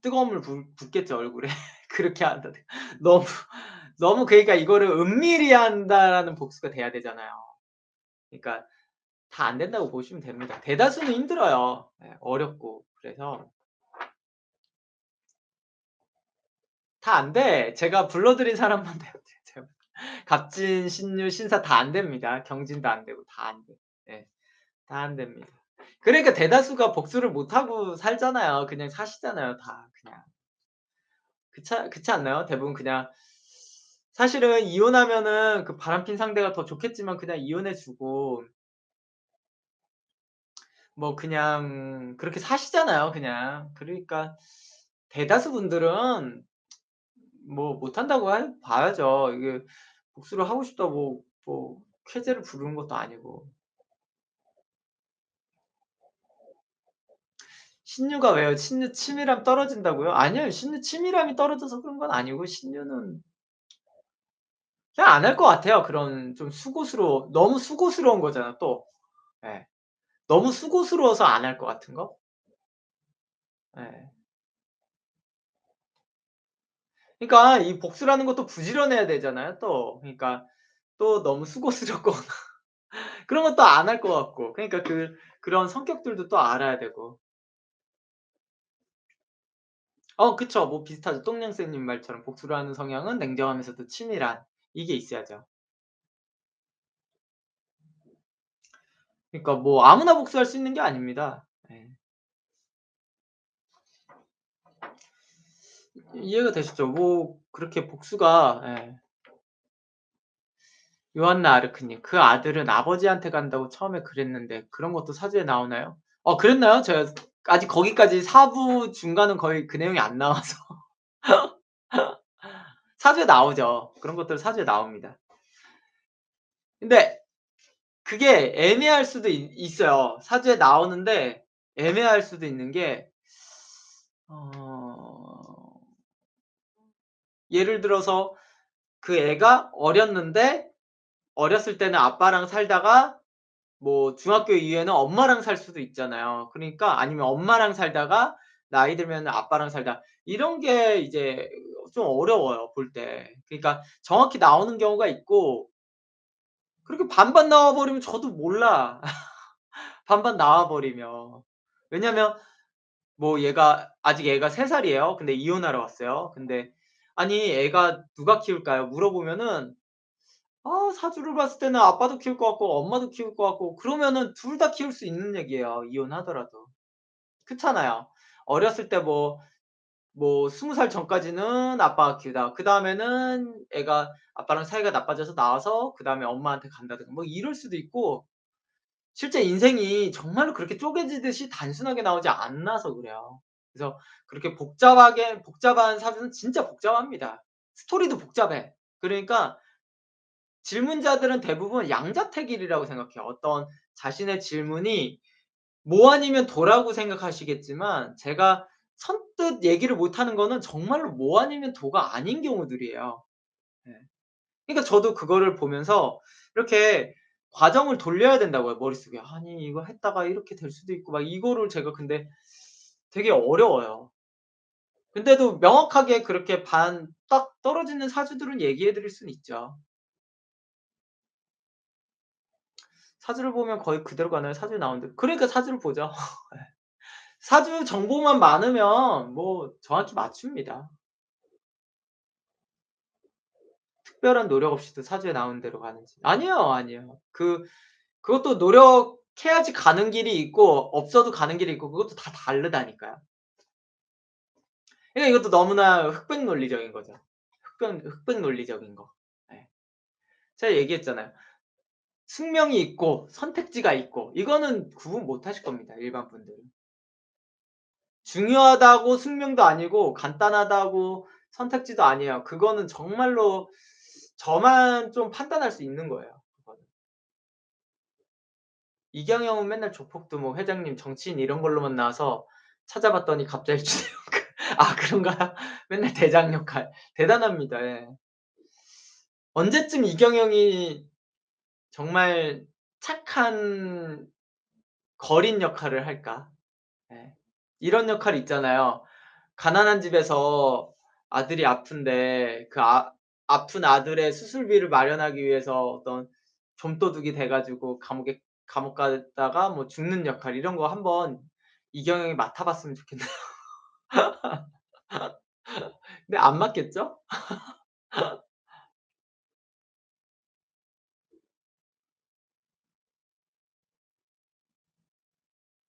S1: 뜨거운 물 붓겠죠 얼굴에. 그렇게 한다. 너무 너무 그러니까 이거를 은밀히 한다라는 복수가 돼야 되잖아요. 그러니까 다 안 된다고 보시면 됩니다. 대다수는 힘들어요. 예, 어렵고. 그래서 다 안 돼. 제가 불러 드린 사람만 돼요. 제가 갑진, 신유, 신사 다 안 됩니다. 경진도 안 되고 다 안 돼. 예. 다 안 됩니다. 그러니까 대다수가 복수를 못 하고 살잖아요. 그냥 사시잖아요, 다 그냥. 그렇지 않나요? 대부분 그냥 사실은 이혼하면은 그 바람핀 상대가 더 좋겠지만 그냥 이혼해 주고 뭐 그냥 그렇게 사시잖아요, 그냥. 그러니까 대다수 분들은 뭐 못한다고 봐야죠. 이게 복수를 하고 싶다고 뭐 쾌재를 부르는 것도 아니고. 신유가 왜요? 신유 치밀함 떨어진다고요? 아니요. 신유 치밀함이 떨어져서 그런 건 아니고 신유는 그냥 안 할 것 같아요. 그런 좀 너무 수고스러운 거잖아 또. 예. 너무 수고스러워서 안 할 것 같은 거? 예. 그러니까 이 복수라는 것도 부지런해야 되잖아요 또. 그러니까 또 너무 수고스럽거나 그런 것도 안 할 것 같고. 그러니까 그런 성격들도 또 알아야 되고. 그쵸. 뭐 비슷하죠. 똥냥쌤님 말처럼 복수를 하는 성향은 냉정하면서도 치밀한 이게 있어야죠. 그러니까 뭐 아무나 복수할 수 있는 게 아닙니다. 예. 이해가 되시죠? 뭐 그렇게 복수가 예. 요한나 아르크님, 그 아들은 아버지한테 간다고 처음에 그랬는데 그런 것도 사주에 나오나요? 그랬나요? 제가 아직 거기까지 사부 중간은 거의 그 내용이 안 나와서. 사주에 나오죠. 그런 것들 사주에 나옵니다. 근데 그게 애매할 수도 있어요. 사주에 나오는데 애매할 수도 있는 게 어 예를 들어서 그 애가 어렸는데 어렸을 때는 아빠랑 살다가 뭐 중학교 이후에는 엄마랑 살 수도 있잖아요. 그러니까 아니면 엄마랑 살다가 나이 들면은 아빠랑 살다 이런 게 이제 좀 어려워요 볼 때. 그러니까 정확히 나오는 경우가 있고 그렇게 반반 나와 버리면 저도 몰라. 반반 나와 버리면. 왜냐면 뭐 얘가 아직 애가 3 살이에요. 근데 이혼하러 왔어요. 근데 "아니 애가 누가 키울까요?" 물어보면은 사주를 봤을 때는 아빠도 키울 것 같고 엄마도 키울 것 같고 그러면은 둘 다 키울 수 있는 얘기예요, 이혼하더라도. 그렇잖아요. 어렸을 때 뭐 20살 전까지는 아빠가 키우다가 그다음에는 애가 아빠랑 사이가 나빠져서 나와서 그다음에 엄마한테 간다든가 뭐 이럴 수도 있고 실제 인생이 정말로 그렇게 쪼개지듯이 단순하게 나오지 않아서 그래요. 그래서 그렇게 복잡한 사주는 진짜 복잡합니다. 스토리도 복잡해. 그러니까 질문자들은 대부분 양자택일이라고 생각해요. 어떤 자신의 질문이 뭐 아니면 도라고 생각하시겠지만 제가 선뜻 얘기를 못하는 거는 정말로 뭐 아니면 도가 아닌 경우들이에요. 예. 그러니까 저도 그거를 보면서 이렇게 과정을 돌려야 된다고요, 머릿속에. 아니 이거 했다가 이렇게 될 수도 있고 막 이거를 제가 근데 되게 어려워요. 근데도 명확하게 그렇게 반 딱 떨어지는 사주들은 얘기해 드릴 수는 있죠. 사주를 보면 거의 그대로 가나요? 사주에 나오는 대로. 그러니까 사주를 보죠. 예. 사주 정보만 많으면 뭐 정확히 맞춥니다. 특별한 노력 없이도 사주에 나오는 대로 가는지. 아니에요, 아니에요. 그것도 노력해야지 가는 길이 있고 없어도 가는 길이 있고 그것도 다 다르다니까요. 그러니까 이것도 너무나 흑백 논리적인 거죠. 흑백 논리적인 거. 예. 제가 얘기했잖아요. 숙명이 있고 선택지가 있고 이거는 구분 못 하실 겁니다, 일반 분들은. 중요하다고 숙명도 아니고 간단하다고 선택지도 아니에요. 그거는 정말로 저만 좀 판단할 수 있는 거예요, 그거는. 이경영은 맨날 조폭도 뭐 회장님, 정치인 이런 걸로만 나와서 찾아봤더니 갑자일주네요. 아 그런가요? 맨날 대장 역할. 대단합니다. 예. 언제쯤 이경영이 정말 착한 거린 역할을 할까? 예. 이런 역할 있잖아요. 가난한 집에서 아들이 아픈데 아픈 아들의 수술비를 마련하기 위해서 어떤 좀도둑이 돼 가지고 감옥 갔다가 뭐 죽는 역할 이런 거 한번 이경영이 맡아 봤으면 좋겠네요. 근데 안 맡겠죠?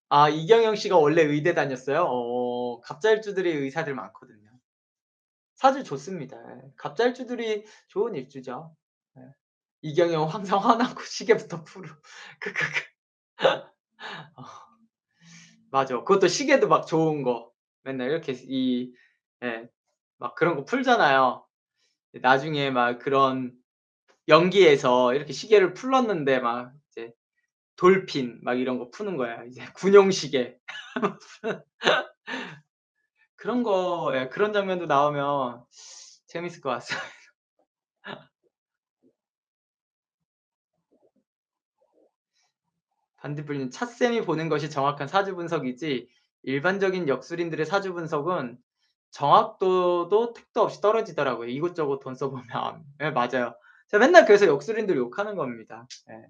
S1: 아 이경영 씨가 원래 의대 다녔어요? 갑자일주들이 의사들 많거든요. 사주 좋습니다. 예. 갑자일주들이 좋은 일주죠. 예. 이경영 항상 화나고 시계부터 풀고 크크크. 어 맞아. 그것도 시계도 막 좋은 거 맨날 이렇게 예 막 그런 거 풀잖아요. 나중에 막 그런 연기에서 이렇게 시계를 풀었는데 막 이제 돌핀 막 이런 거 푸는 거야. 이제 군용 시계. 그런 거 예 그런 장면도 나오면 재밌을 것 같아요. 반딧불님 "찻쌤이 보는 것이 정확한 사주 분석이지 일반적인 역술인들의 사주 분석은 정확도도 택도 없이 떨어지더라고요, 이것저것 돈 써 보면." 예 맞아요. 제가 맨날 그래서 역술인들 욕하는 겁니다. 예.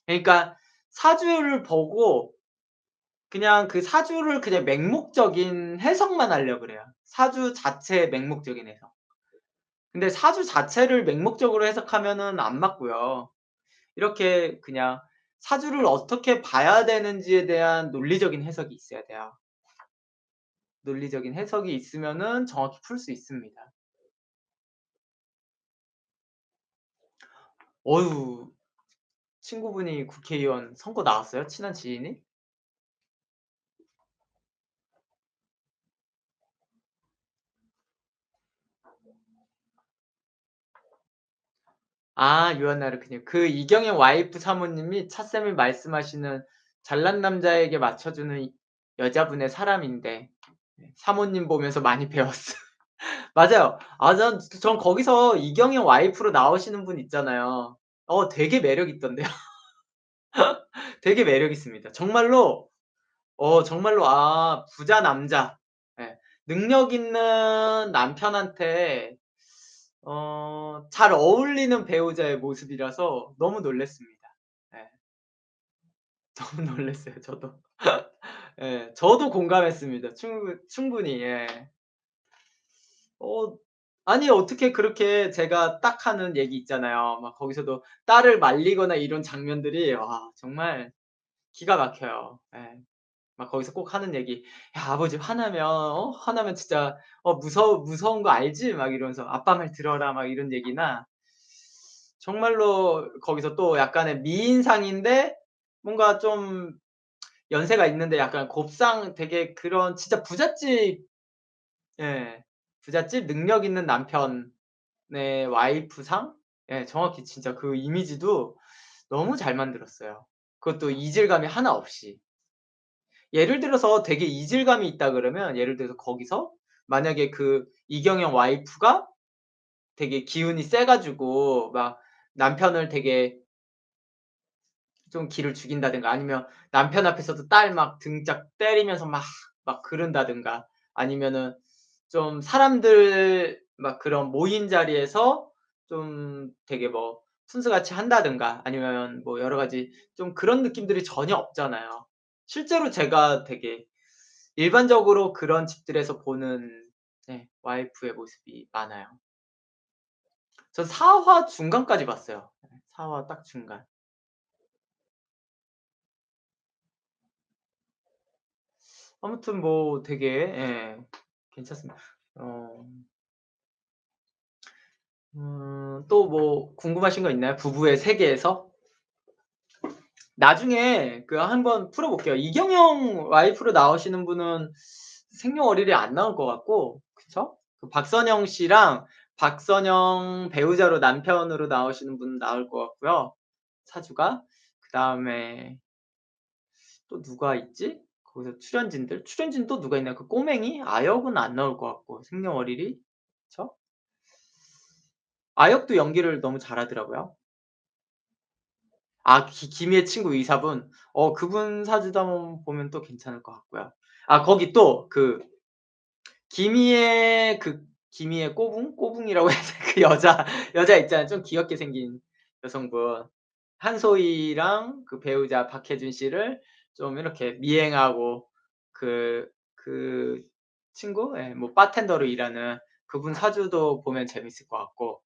S1: 그러니까 사주를 보고 그냥 그 사주를 그냥 맹목적인 해석만 하려 그래요. 사주 자체의 맹목적인 해석. 근데 사주 자체를 맹목적으로 해석하면은 안 맞고요. 이렇게 그냥 사주를 어떻게 봐야 되는지에 대한 논리적인 해석이 있어야 돼요. 논리적인 해석이 있으면은 정확히 풀 수 있습니다. 어유 친구분이 국회의원 선거 나왔어요? 친한 지인이? 아 유한나르크님. 그 이경영 와이프 사모님이 차쌤이 말씀하시는 잘난 남자에게 맞춰 주는 여자분의 사람인데 사모님 보면서 많이 배웠어요. 맞아요. 전 거기서 이경영 와이프로 나오시는 분 있잖아요. 되게 매력 있던데요. 되게 매력 있습니다. 정말로 부자 남자. 예. 능력 있는 남편한테 잘 어울리는 배우자의 모습이라서 너무 놀랐습니다. 예. 너무 놀랐어요 저도. 예. 저도 공감했습니다. 충분히. 예. 어 아니 어떻게 그렇게 제가 딱 하는 얘기 있잖아요. 막 거기서도 딸을 말리거나 이런 장면들이 와 정말 기가 막혀요. 예. 막 거기서 꼭 하는 얘기 "야 아버지 화나면 진짜 무서운 거 알지?" 막 이러면서 "아빠 말 들어라." 막 이런 얘기나 정말로 거기서 또 약간의 미인상인데 뭔가 좀 연세가 있는데 약간 곱상 되게 그런 진짜 부잣집 예. 부잣집 능력 있는 남편의 와이프상 예 정확히 진짜 그 이미지도 너무 잘 만들었어요. 그것도 이질감이 하나 없이. 예를 들어서 되게 이질감이 있다 그러면 예를 들어서 거기서 만약에 그 이경영 와이프가 되게 기운이 세 가지고 막 남편을 되게 좀 기를 죽인다든가 아니면 남편 앞에서도 딸 막 등짝 때리면서 막 그른다든가 아니면은 좀 사람들 막 그런 모인 자리에서 좀 되게 뭐 순스같이 한다든가 아니면 뭐 여러 가지 좀 그런 느낌들이 전혀 없잖아요. 실제로 제가 되게 일반적으로 그런 집들에서 보는 네 와이프의 모습이 많아요. 전 4화 중간까지 봤어요. 네 4화 딱 중간. 아무튼 뭐 되게 예 괜찮습니다. 어 또 뭐 궁금하신 거 있나요? 부부의 세계에서? 나중에 그 한번 풀어 볼게요. 이경영 와이프로 나오시는 분은 생년월일이 안 나올 것 같고 그쵸? 그 박선영 씨랑 박선영 배우자로 남편으로 나오시는 분 나올 것 같고요, 사주가. 그다음에 또 누가 있지? 거기서 출연진들? 출연진 또 누가 있나요? 그 꼬맹이? 아역은 안 나올 것 같고 생년월일이. 그쵸? 아역도 연기를 너무 잘하더라고요. 아 김희애 친구 의사분. 그분 사주도 한번 보면 또 괜찮을 것 같고요. 아 거기 또 그 김희애 꼬붕이라고 해야 돼 그 여자 있잖아요. 좀 귀엽게 생긴 여성분. 한소희랑 그 배우자 박해준 씨를 좀 이렇게 미행하고 그 친구 예 뭐 바텐더로 일하는 그분 사주도 보면 재밌을 것 같고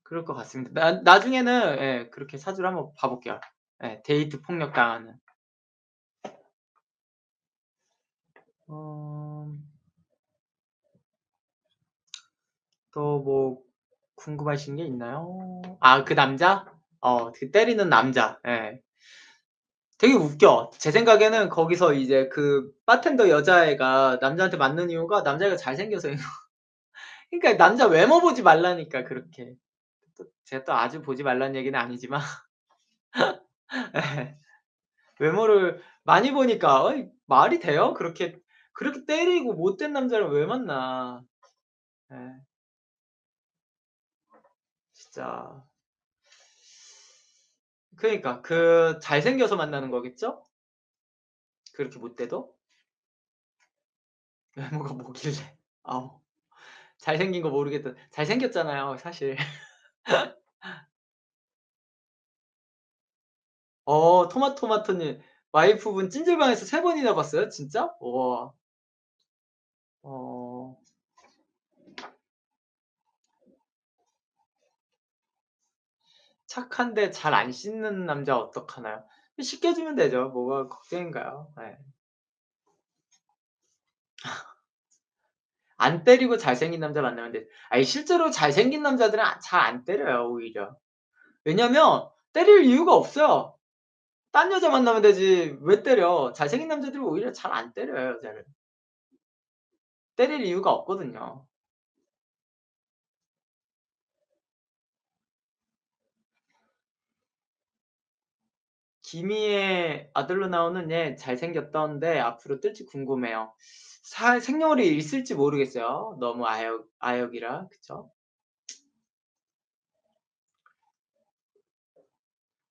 S1: 그럴 것 같습니다. 나중에는 예 그렇게 사주를 한번 봐 볼게요. 예 데이트 폭력당하는. 어 또 뭐 궁금하신 게 있나요? 아 그 남자? 그 때리는 남자. 예. 되게 웃겨. 제 생각에는 거기서 이제 그 바텐더 여자애가 남자한테 맞는 이유가 남자애가 잘생겨서인 거 그러니까 남자 외모 보지 말라니까 그렇게. 또 제가 또 아주 보지 말라는 얘기는 아니지만 예. 외모를 많이 보니까 말이 돼요? 그렇게 때리고 못된 남자를 왜 만나. 예. 진짜. 그러니까 그 잘생겨서 만나는 거겠죠? 그렇게 못돼도? 외모가 뭐길래. 아우 잘생긴 거 모르겠다. 잘생겼잖아요 사실. 토마토마토님 와이프분 찜질방에서 3 번이나 봤어요? 진짜? 우와. 어 착한데 잘 안 씻는 남자 어떡하나요? 씻겨 주면 되죠. 뭐가 걱정인가요? 예. 안 때리고 잘생긴 남자 만나면 돼. 아니 실제로 잘생긴 남자들은 잘 안 때려요 오히려. 왜냐면 때릴 이유가 없어요. 딴 여자 만나면 되지 왜 때려. 잘생긴 남자들이 오히려 잘 안 때려요 여자를. 때릴 이유가 없거든요. 기미의 아들로 나오는 얘 잘생겼던데 앞으로 뜰지 궁금해요. 사 생년월일이 있을지 모르겠어요. 너무 아역이라. 그쵸?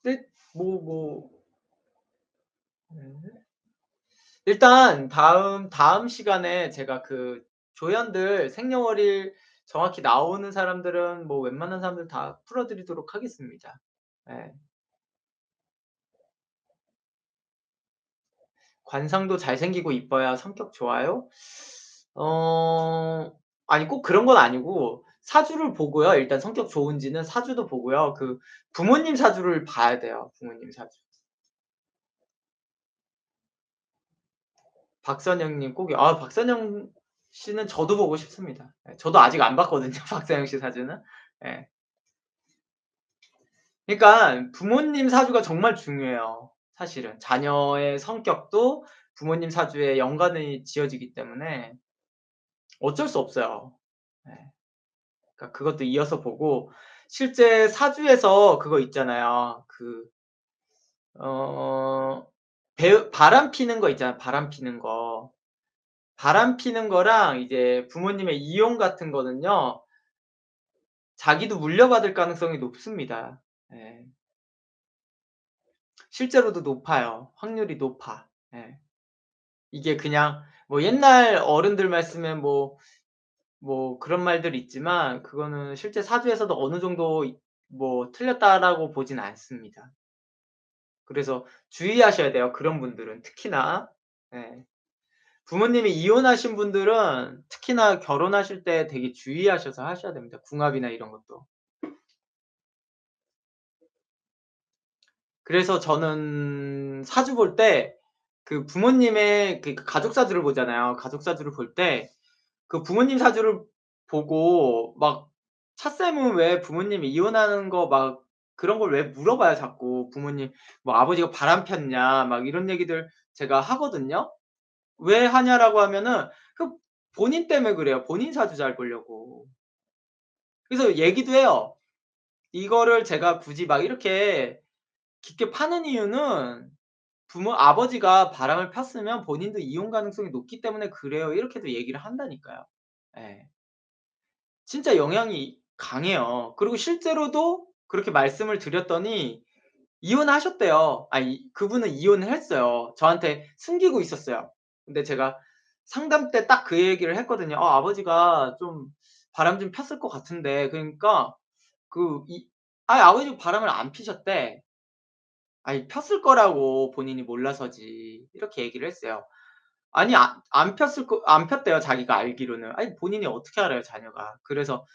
S1: 근데 뭐 네. 일단 다음 시간에 제가 그 조연들 생년월일 정확히 나오는 사람들은 뭐 웬만한 사람들 다 풀어 드리도록 하겠습니다. 예. 관상도 잘생기고 이뻐야 성격 좋아요? 어 아니 꼭 그런 건 아니고 사주를 보고요. 일단 성격 좋은지는 사주도 보고요. 그 부모님 사주를 봐야 돼요, 부모님 사주. 박선영 님 꼭이요. 박선영 씨는 저도 보고 싶습니다. 예 저도 아직 안 봤거든요, 박선영 씨 사주는. 예. 그러니까 부모님 사주가 정말 중요해요, 사실은. 자녀의 성격도 부모님 사주에 연관이 지어지기 때문에 어쩔 수 없어요. 예. 그러니까 그것도 이어서 보고 실제 사주에서 그거 있잖아요. 어 배 바람 피는 거 있잖아요, 바람 피는 거. 바람 피는 거랑 이제 부모님의 이용 같은 거는요. 자기도 물려받을 가능성이 높습니다. 예. 실제로도 높아요. 확률이 높아. 예. 이게 그냥 뭐 옛날 어른들 말씀에 뭐 그런 말들이 있지만 그거는 실제 사주에서도 어느 정도 뭐 틀렸다라고 보진 않습니다. 그래서 주의하셔야 돼요, 그런 분들은 특히나. 예. 부모님이 이혼하신 분들은 특히나 결혼하실 때 되게 주의하셔서 하셔야 됩니다, 궁합이나 이런 것도. 그래서 저는 사주 볼 때 그 부모님의 그 가족 사주를 보잖아요. 가족 사주를 볼 때 그 부모님 사주를 보고 막 찻쌤은 왜 부모님이 이혼하는 거 막 그런 걸 왜 물어봐요 자꾸. 부모님 뭐 "아버지가 바람 폈냐." 막 이런 얘기들 제가 하거든요. 왜 하냐라고 하면은 그 본인 때문에 그래요. 본인 사주 잘 보려고. 그래서 얘기도 해요. 이거를 제가 굳이 막 이렇게 깊게 파는 이유는 아버지가 바람을 폈으면 본인도 이혼 가능성이 높기 때문에 그래요. 이렇게도 얘기를 한다니까요. 예. 진짜 영향이 강해요. 그리고 실제로도 그렇게 말씀을 드렸더니 이혼하셨대요. 그분은 이혼을 했어요. 저한테 숨기고 있었어요. 근데 제가 상담 때 딱 그 얘기를 했거든요. 아버지가 좀 바람 좀 폈을 것 같은데." 그러니까 그 이 아버지가 바람을 안 피셨대. 폈을 거라고 본인이 몰라서지. 이렇게 얘기를 했어요. 아니 안 폈대요 자기가 알기로는. 본인이 어떻게 알아요 자녀가. 그래서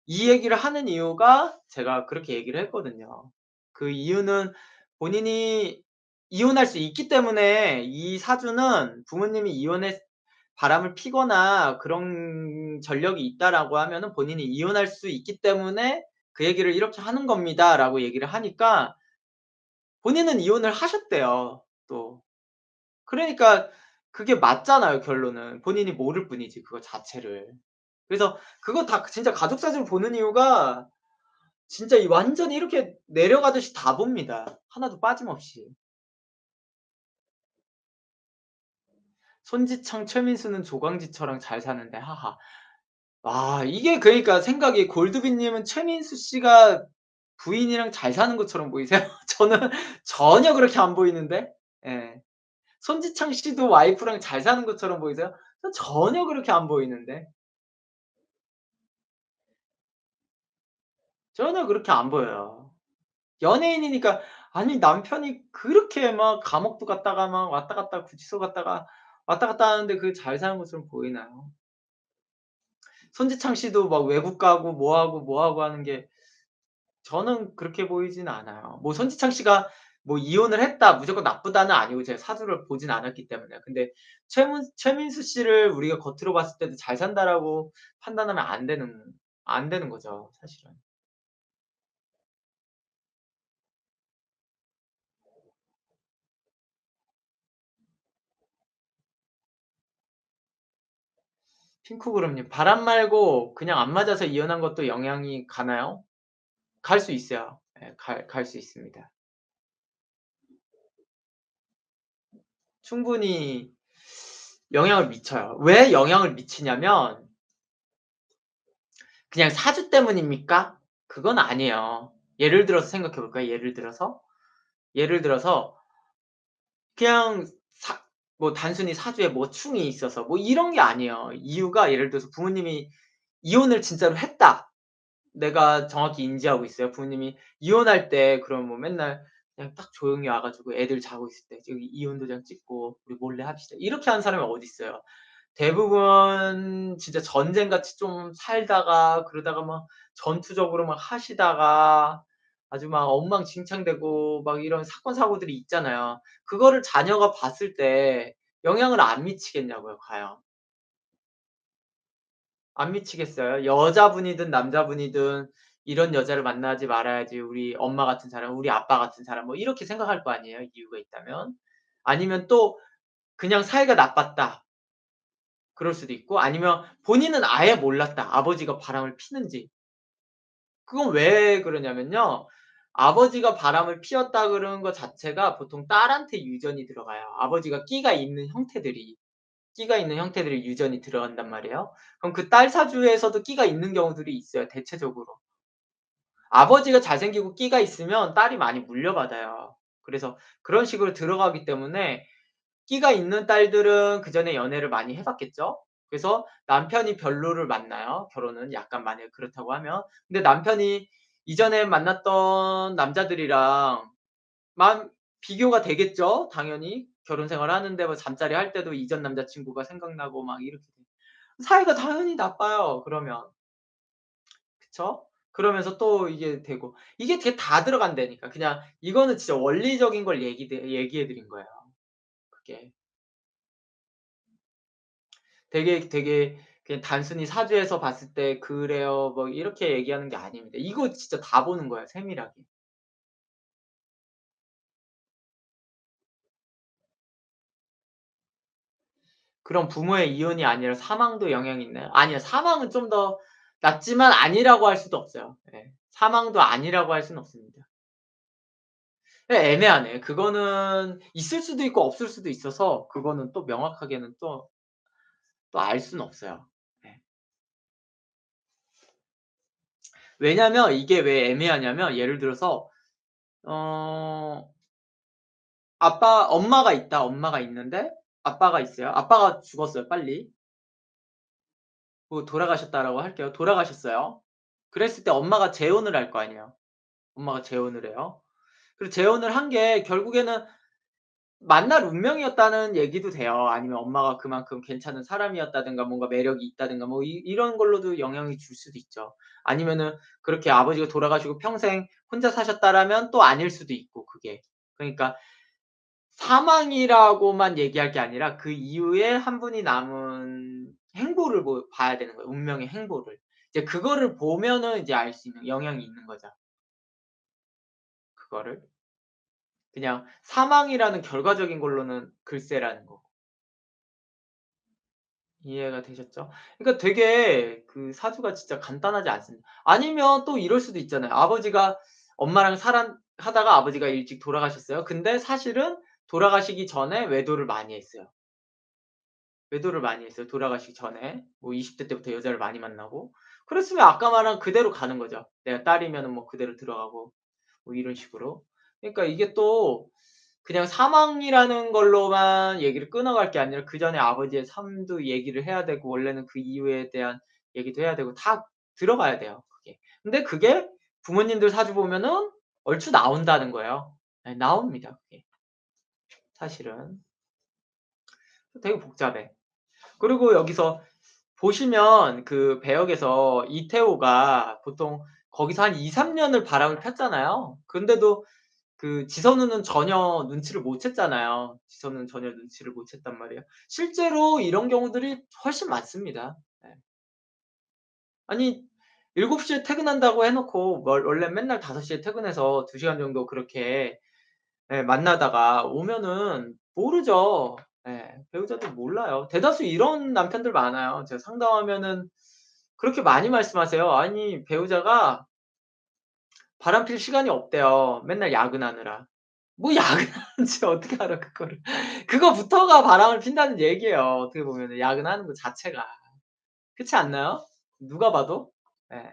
S1: 이 얘기를 하는 이유가 제가 그렇게 얘기를 했거든요. 그 이유는 본인이 이혼할 수 있기 때문에 이 사주는 부모님이 이혼에 바람을 피거나 그런 전력이 있다라고 하면은 본인이 이혼할 수 있기 때문에 "그 얘기를 이렇게 하는 겁니다."라고 얘기를 하니까 본인은 이혼을 하셨대요 또. 그러니까 그게 맞잖아요 결론은. 본인이 모를 뿐이지 그거 자체를. 그래서 그거 다 진짜 가족 사주를 보는 이유가 진짜 이 완전히 이렇게 내려가듯이 다 봅니다. 하나도 빠짐없이. 손지창, 최민수는 조광지처럼 잘 사는데 하하. 이게 그러니까 생각이 골드비 님은 최민수 씨가 부인이랑 잘 사는 것처럼 보이세요? 저는 전혀 그렇게 안 보이는데. 예. 손지창 씨도 와이프랑 잘 사는 것처럼 보이세요? 전 전혀 그렇게 안 보이는데. 전혀 그렇게 안 보여요. 연예인이니까 아니 남편이 그렇게 막 감옥도 갔다가 막 왔다 갔다 구치소 갔다가 왔다 갔다 하는데 그 잘 사는 것처럼 보이나요? 손지창 씨도 막 외국 가고 뭐 하고, 뭐 하고 하는 게 저는 그렇게 보이진 않아요. 뭐 손지창 씨가 뭐 이혼을 했다 무조건 나쁘다는 아니고 제가 사주를 보진 않았기 때문에. 근데 최민수 씨를 우리가 겉으로 봤을 때도 잘 산다라고 판단하면 안 되는 거죠 사실은. 핑크그룹님 바람 말고 그냥 안 맞아서 이혼한 것도 영향이 가나요? 갈 수 있어요. 예 갈 수 있습니다. 충분히 영향을 미쳐요. 왜 영향을 미치냐면 그냥 사주 때문입니까? 그건 아니에요. 예를 들어서 생각해 볼까요? 예를 들어서 그냥 사 뭐 단순히 사주에 뭐 충이 있어서 뭐 이런 게 아니에요. 이유가 예를 들어서 부모님이 이혼을 진짜로 했다. 내가 정확히 인지하고 있어요. 부모님이 이혼할 때 그럼 뭐 맨날 그냥 딱 조용히 와 가지고 애들 자고 있을 때 "저기 이혼 도장 찍고 우리 몰래 합시다." 이렇게 하는 사람이 어디 있어요. 대부분 진짜 전쟁같이 좀 살다가 그러다가 막 전투적으로 막 하시다가 아주 막 엉망진창되고 막 이런 사건 사고들이 있잖아요. 그거를 자녀가 봤을 때 영향을 안 미치겠냐고요 과연. 안 미치겠어요? 여자분이든 남자분이든 '이런 여자를 만나지 말아야지. 우리 엄마 같은 사람, 우리 아빠 같은 사람.' 뭐 이렇게 생각할 거 아니에요 이유가 있다면. 아니면 또 그냥 사이가 나빴다. 그럴 수도 있고 아니면 본인은 아예 몰랐다. 아버지가 바람을 피는지. 그건 왜 그러냐면요. 아버지가 바람을 피웠다 그러는 거 자체가 보통 딸한테 유전이 들어가요. 아버지가 끼가 있는 형태들이 유전이 들어간단 말이에요. 그럼 그 딸 사주에서도 끼가 있는 경우들이 있어요 대체적으로. 아버지가 잘생기고 끼가 있으면 딸이 많이 물려받아요. 그래서 그런 식으로 들어가기 때문에 끼가 있는 딸들은 그전에 연애를 많이 해 봤겠죠. 그래서 남편이 별로를 만나요, 결혼은 약간 만약에 그렇다고 하면. 근데 남편이 이전에 만났던 남자들이랑 만 비교가 되겠죠, 당연히. 결혼 생활하는데 뭐 잠자리 할 때도 이전 남자 친구가 생각나고 막 이렇게 돼. 사이가 당연히 나빠요, 그러면. 그쵸? 그러면서 또 이게 되고 이게 다 들어간다니까. 그냥 이거는 진짜 원리적인 걸 얘기해 드린 거예요, 그게. 되게 그냥 단순히 사주에서 봤을 때 "그래요." 뭐 이렇게 얘기하는 게 아닙니다. 이거 진짜 다 보는 거예요, 세밀하게. 그럼 부모의 이혼이 아니라 사망도 영향이 있나요? 아니요. 사망은 좀 더 낫지만 아니라고 할 수도 없어요. 예. 사망도 아니라고 할 수는 없습니다. 예, 애매하네. 그거는 있을 수도 있고 없을 수도 있어서 그거는 또 명확하게는 또 알 수는 없어요. 예. 왜냐면 이게 왜 애매하냐면 예를 들어서 어 엄마가 있다. 엄마가 있는데 아빠가 있어요. 아빠가 죽었어요, 빨리. 뭐 돌아가셨다라고 할게요. 돌아가셨어요. 그랬을 때 엄마가 재혼을 할 거 아니에요. 엄마가 재혼을 해요. 그리고 재혼을 한 게 결국에는 만날 운명이었다는 얘기도 돼요. 아니면 엄마가 그만큼 괜찮은 사람이었다든가 뭔가 매력이 있다든가 뭐 이런 걸로도 영향이 줄 수도 있죠. 아니면은 그렇게 아버지가 돌아가시고 평생 혼자 사셨다라면 또 아닐 수도 있고 그게. 그러니까 사망이라고만 얘기할 게 아니라 그 이후에 한 분이 남은 행보를 봐야 되는 거예요, 운명의 행보를. 이제 그거를 보면은 이제 알 수 있는 영향이 있는 거죠, 그거를. 그냥 사망이라는 결과적인 걸로는 글쎄라는 거. 이해가 되셨죠? 그러니까 되게 그 사주가 진짜 간단하지 않습니다. 아니면 또 이럴 수도 있잖아요. 아버지가 엄마랑 하다가 아버지가 일찍 돌아가셨어요. 근데 사실은 돌아가시기 전에 외도를 많이 했어요. 외도를 많이 했어요, 돌아가시기 전에. 뭐 20대 때부터 여자를 많이 만나고. 그랬으면 아까 말한 그대로 가는 거죠. 내가 딸이면은 뭐 그대로 들어가고 뭐 이런 식으로. 그러니까 이게 또 그냥 사망이라는 걸로만 얘기를 끊어갈 게 아니라 그전에 아버지의 삶도 얘기를 해야 되고 원래는 그 이유에 대한 얘기도 해야 되고 다 들어가야 돼요, 그게. 근데 그게 부모님들 사주 보면은 얼추 나온다는 거예요. 예, 나옵니다, 그게 사실은. 되게 복잡해. 그리고 여기서 보시면 그 배역에서 이태호가 보통 거기서 한 2-3 년을 바람을 폈잖아요. 근데도 그 지선우는 전혀 눈치를 못 챘잖아요. 지선우는 전혀 눈치를 못 챘단 말이에요. 실제로 이런 경우들이 훨씬 많습니다. 예. 아니 7 시에 퇴근한다고 해 놓고 원래 맨날 5 시에 퇴근해서 2 시간 정도 그렇게 예 만나다가 오면은 모르죠. 예. 배우자들 몰라요. 대다수 이런 남편들 많아요. 제가 상담하면은 그렇게 많이 말씀하세요. 아니 배우자가 바람필 시간이 없대요, 맨날 야근하느라. 뭐 야근하는지 어떻게 알아 그거를. 그거부터가 바람을 핀다는 얘기예요, 어떻게 보면은 야근하는 거 자체가. 그렇지 않나요? 누가 봐도? 예.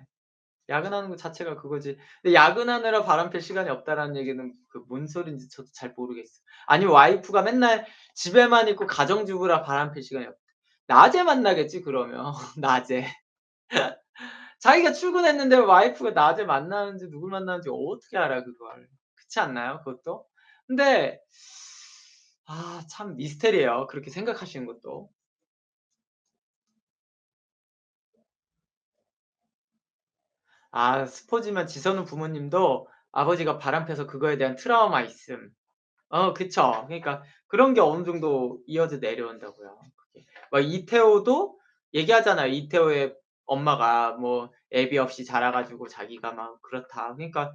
S1: 야근하는 거 자체가 그거지. 근데 야근하느라 바람필 시간이 없다라는 얘기는 그 뭔 소린지 저도 잘 모르겠어요. 아니면 와이프가 맨날 집에만 있고 가정주부라 바람필 시간이 없다. 낮에 만나겠지 그러면. 낮에. 자기가 출근했는데 와이프가 낮에 만나는지 누굴 만나는지 어떻게 알아 그걸. 그렇지 않나요 그것도? 근데 참 미스테리예요 그렇게 생각하시는 것도. 스포지만 지선우 부모님도 아버지가 바람펴서 그거에 대한 트라우마 있음. 그쵸. 그러니까 그런 게 어느 정도 이어져 내려온다고요. 그게. 막 이태호도 얘기하잖아요. 이태호의 엄마가 뭐 애비 없이 자라 가지고 자기가 막 그렇다. 그러니까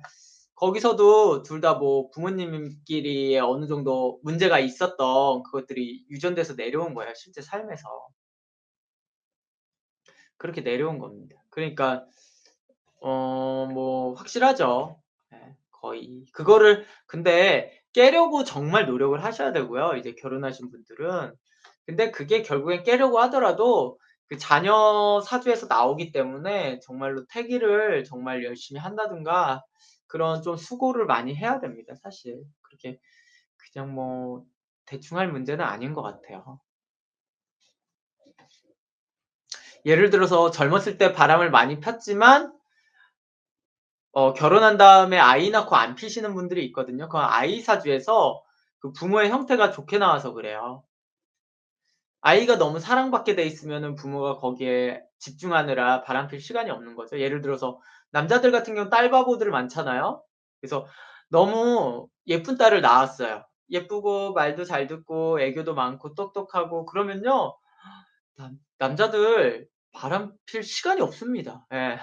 S1: 거기서도 둘 다 뭐 부모님끼리의 어느 정도 문제가 있었던 그것들이 유전돼서 내려온 거예요, 실제 삶에서. 그렇게 내려온 겁니다. 그러니까 뭐 확실하죠. 예 거의. 그거를 근데 깨려고 정말 노력을 하셔야 되고요, 이제 결혼하신 분들은. 근데 그게 결국엔 깨려고 하더라도 그 자녀 사주에서 나오기 때문에 정말로 태기를 정말 열심히 한다든가 그런 좀 수고를 많이 해야 됩니다, 사실. 그렇게 그냥 뭐 대충 할 문제는 아닌 것 같아요. 예를 들어서 젊었을 때 바람을 많이 폈지만 결혼한 다음에 아이 낳고 안 피시는 분들이 있거든요. 그건 아이 사주에서 그 부모의 형태가 좋게 나와서 그래요. 아이가 너무 사랑받게 돼 있으면은 부모가 거기에 집중하느라 바람필 시간이 없는 거죠. 예를 들어서 남자들 같은 경우는 딸바보들 많잖아요. 그래서 너무 예쁜 딸을 낳았어요. 예쁘고 말도 잘 듣고 애교도 많고 똑똑하고 그러면요. 남자들 바람필 시간이 없습니다. 예.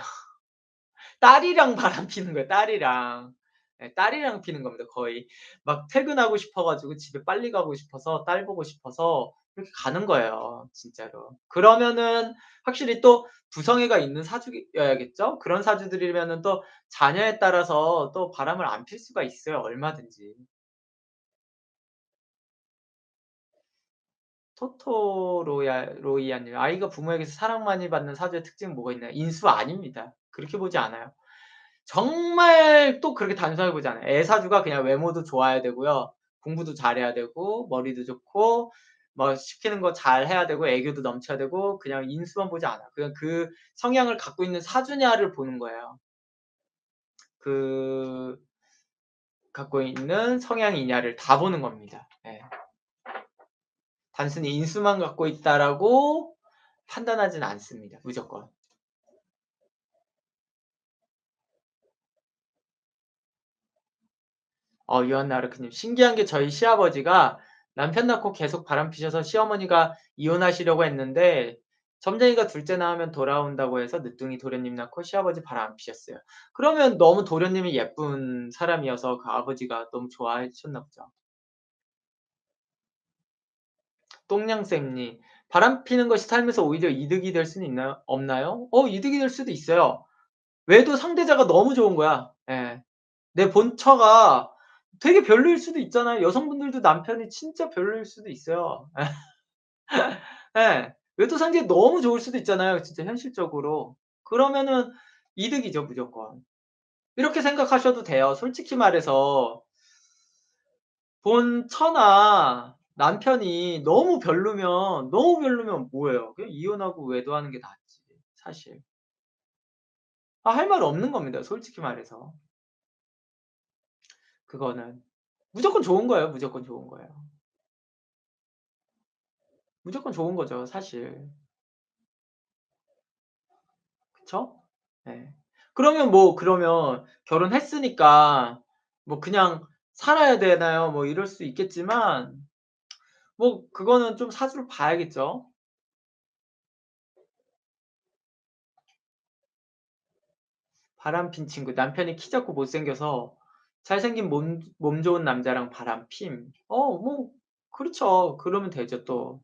S1: 딸이랑 바람피는 거예요, 딸이랑. 예, 딸이랑 피는 겁니다, 거의. 막 퇴근하고 싶어 가지고 집에 빨리 가고 싶어서 딸 보고 싶어서 이렇게 가는 거예요, 진짜로. 그러면은 확실히 또 부성애가 있는 사주여야겠죠? 그런 사주들이면은 또 자녀에 따라서 또 바람을 안 필 수가 있어요, 얼마든지. 로이아님, 아이가 부모에게서 사랑 많이 받는 사주의 특징은 뭐가 있나요? 인수 아닙니다. 그렇게 보지 않아요. 정말 또 그렇게 단순하게 보지 않아요. 애 사주가 그냥 외모도 좋아야 되고요. 공부도 잘해야 되고 머리도 좋고 뭐 시키는 거 잘해야 되고 애교도 넘쳐야 되고 그냥 인수만 보지 않아요. 그냥 그 성향을 갖고 있는 사주냐를 보는 거예요. 그 갖고 있는 성향이냐를 다 보는 겁니다. 예. 단순히 인수만 갖고 있다라고 판단하지는 않습니다. 무조건. 유한나르크님, 신기한 게 저희 시아버지가 남편 낳고 계속 바람피셔서 시어머니가 이혼하시려고 했는데 점쟁이가 둘째 낳으면 돌아온다고 해서 늦둥이 도련님 낳고 시아버지 바람 안 피셨어요. 그러면 너무 도련님이 예쁜 사람이어서 그 아버지가 너무 좋아하셨나 보죠. 똥냥쌤님, 바람 피는 것이 삶에서 오히려 이득이 될 수는 있나요? 없나요? 이득이 될 수도 있어요. 외도 상대자가 너무 좋은 거야. 예. 내 본처가 되게 별로일 수도 있잖아요. 여성분들도 남편이 진짜 별로일 수도 있어요. 예. 외도 상대 너무 좋을 수도 있잖아요, 진짜 현실적으로. 그러면은 이득이죠, 무조건. 이렇게 생각하셔도 돼요. 솔직히 말해서 본처나 남편이 너무 별로면 뭐예요? 그냥 이혼하고 외도하는 게 낫지, 사실. 할 말 없는 겁니다, 솔직히 말해서. 그거는. 무조건 좋은 거예요, 무조건 좋은 거예요. 무조건 좋은 거죠, 사실. 그쵸? 예. 그러면 결혼했으니까 뭐 그냥 살아야 되나요? 뭐 이럴 수 있겠지만 뭐 그거는 좀 사주를 봐야겠죠. 바람핀 친구, 남편이 키 작고 못생겨서 잘생긴 몸 좋은 남자랑 바람핌. 뭐 그렇죠. 그러면 되죠 또.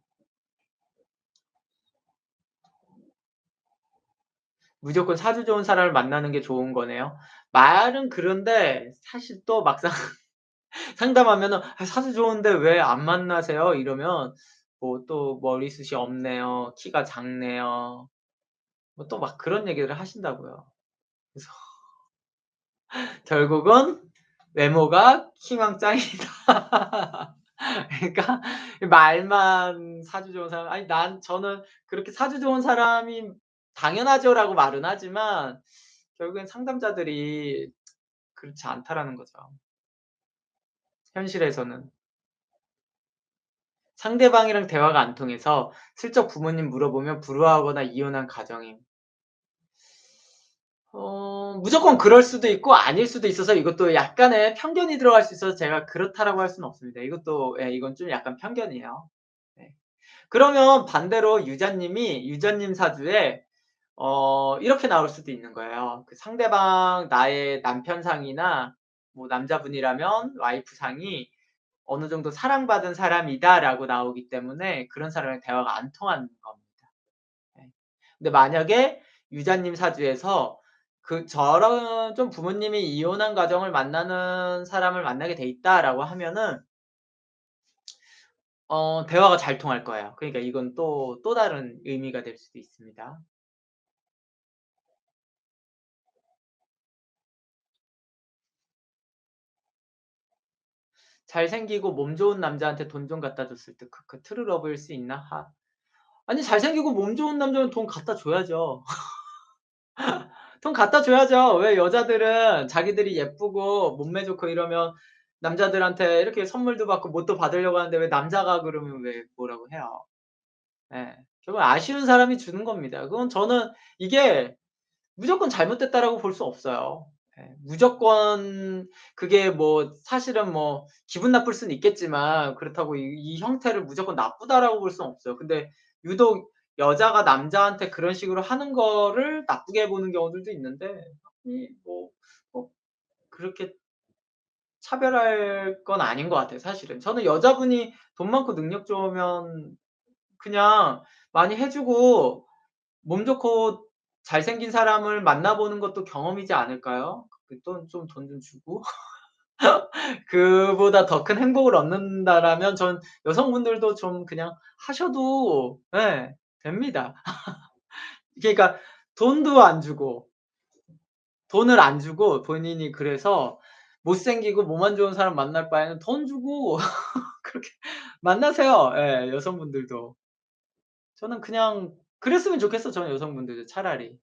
S1: 무조건 사주 좋은 사람을 만나는 게 좋은 거네요. 말은 그런데 사실 또 막상 상담하면은 사주 좋은데 왜 안 만나세요?" 이러면 뭐 또 "머리숱이 없네요. 키가 작네요." 뭐 또 막 그런 얘기를 하신다고요. 그래서 결국은 "외모가 희망짱이다." 그러니까 말만 사주 좋은 사람 저는 그렇게 "사주 좋은 사람이 당연하죠."라고 말은 하지만 결국엔 상담자들이 그렇지 않다라는 거죠, 현실에서는. 상대방이랑 대화가 안 통해서 슬쩍 부모님 물어보면 불우하거나 이혼한 가정임. 무조건 그럴 수도 있고 아닐 수도 있어서 이것도 약간의 편견이 들어갈 수 있어서 제가 그렇다라고 할 수는 없습니다. 이것도 이건 좀 약간 편견이에요. 네. 그러면 반대로 유자님 사주에 이렇게 나올 수도 있는 거예요. 그 상대방 나의 남편상이나 뭐 남자분이라면 와이프상이 어느 정도 '사랑받은 사람이다.'라고 나오기 때문에 그런 사람이랑 대화가 안 통하는 겁니다. 예. 근데 만약에 유자님 사주에서 저런 좀 부모님이 이혼한 가정을 만나는 사람을 만나게 돼 있다라고 하면은 대화가 잘 통할 거예요. 그러니까 이건 또 다른 의미가 될 수도 있습니다. 잘생기고 몸 좋은 남자한테 돈 좀 갖다 줬을 때 크크 트루 러브일 수 있나? 하. 아니 잘생기고 몸 좋은 남자는 돈 갖다 줘야죠. 돈 갖다 줘야죠. 왜 여자들은 자기들이 예쁘고 몸매 좋고 이러면 남자들한테 이렇게 선물도 받고 뭣도 받으려고 하는데 왜 남자가 그러면 왜 뭐라고 해요. 예. 결국 아쉬운 사람이 주는 겁니다. 그건 저는 이게 무조건 잘못됐다라고 볼 수 없어요. 예. 무조건 그게 뭐 사실은 뭐 기분 나쁠 수는 있겠지만 그렇다고 이 형태를 무조건 나쁘다라고 볼 수는 없어요. 근데 유독 여자가 남자한테 그런 식으로 하는 거를 나쁘게 보는 경우들도 있는데 이 뭐 꼭 그렇게 차별할 건 아닌 것 같아요 사실은. 저는 여자분이 돈 많고 능력 좋으면 그냥 많이 해 주고 몸 좋고 잘생긴 사람을 만나 보는 것도 경험이지 않을까요? 그 돈 좀 돈 좀 주고 그보다 더 큰 행복을 얻는다라면 전 여성분들도 좀 그냥 하셔도 예 됩니다. 그러니까 돈도 안 주고 돈을 안 주고 본인이 그래서 못생기고 몸 안 좋은 사람 만날 바에는 돈 주고 그렇게 만나세요. 예 여성분들도. 저는 그냥 그랬으면 좋겠어 저는 여성분들도 차라리.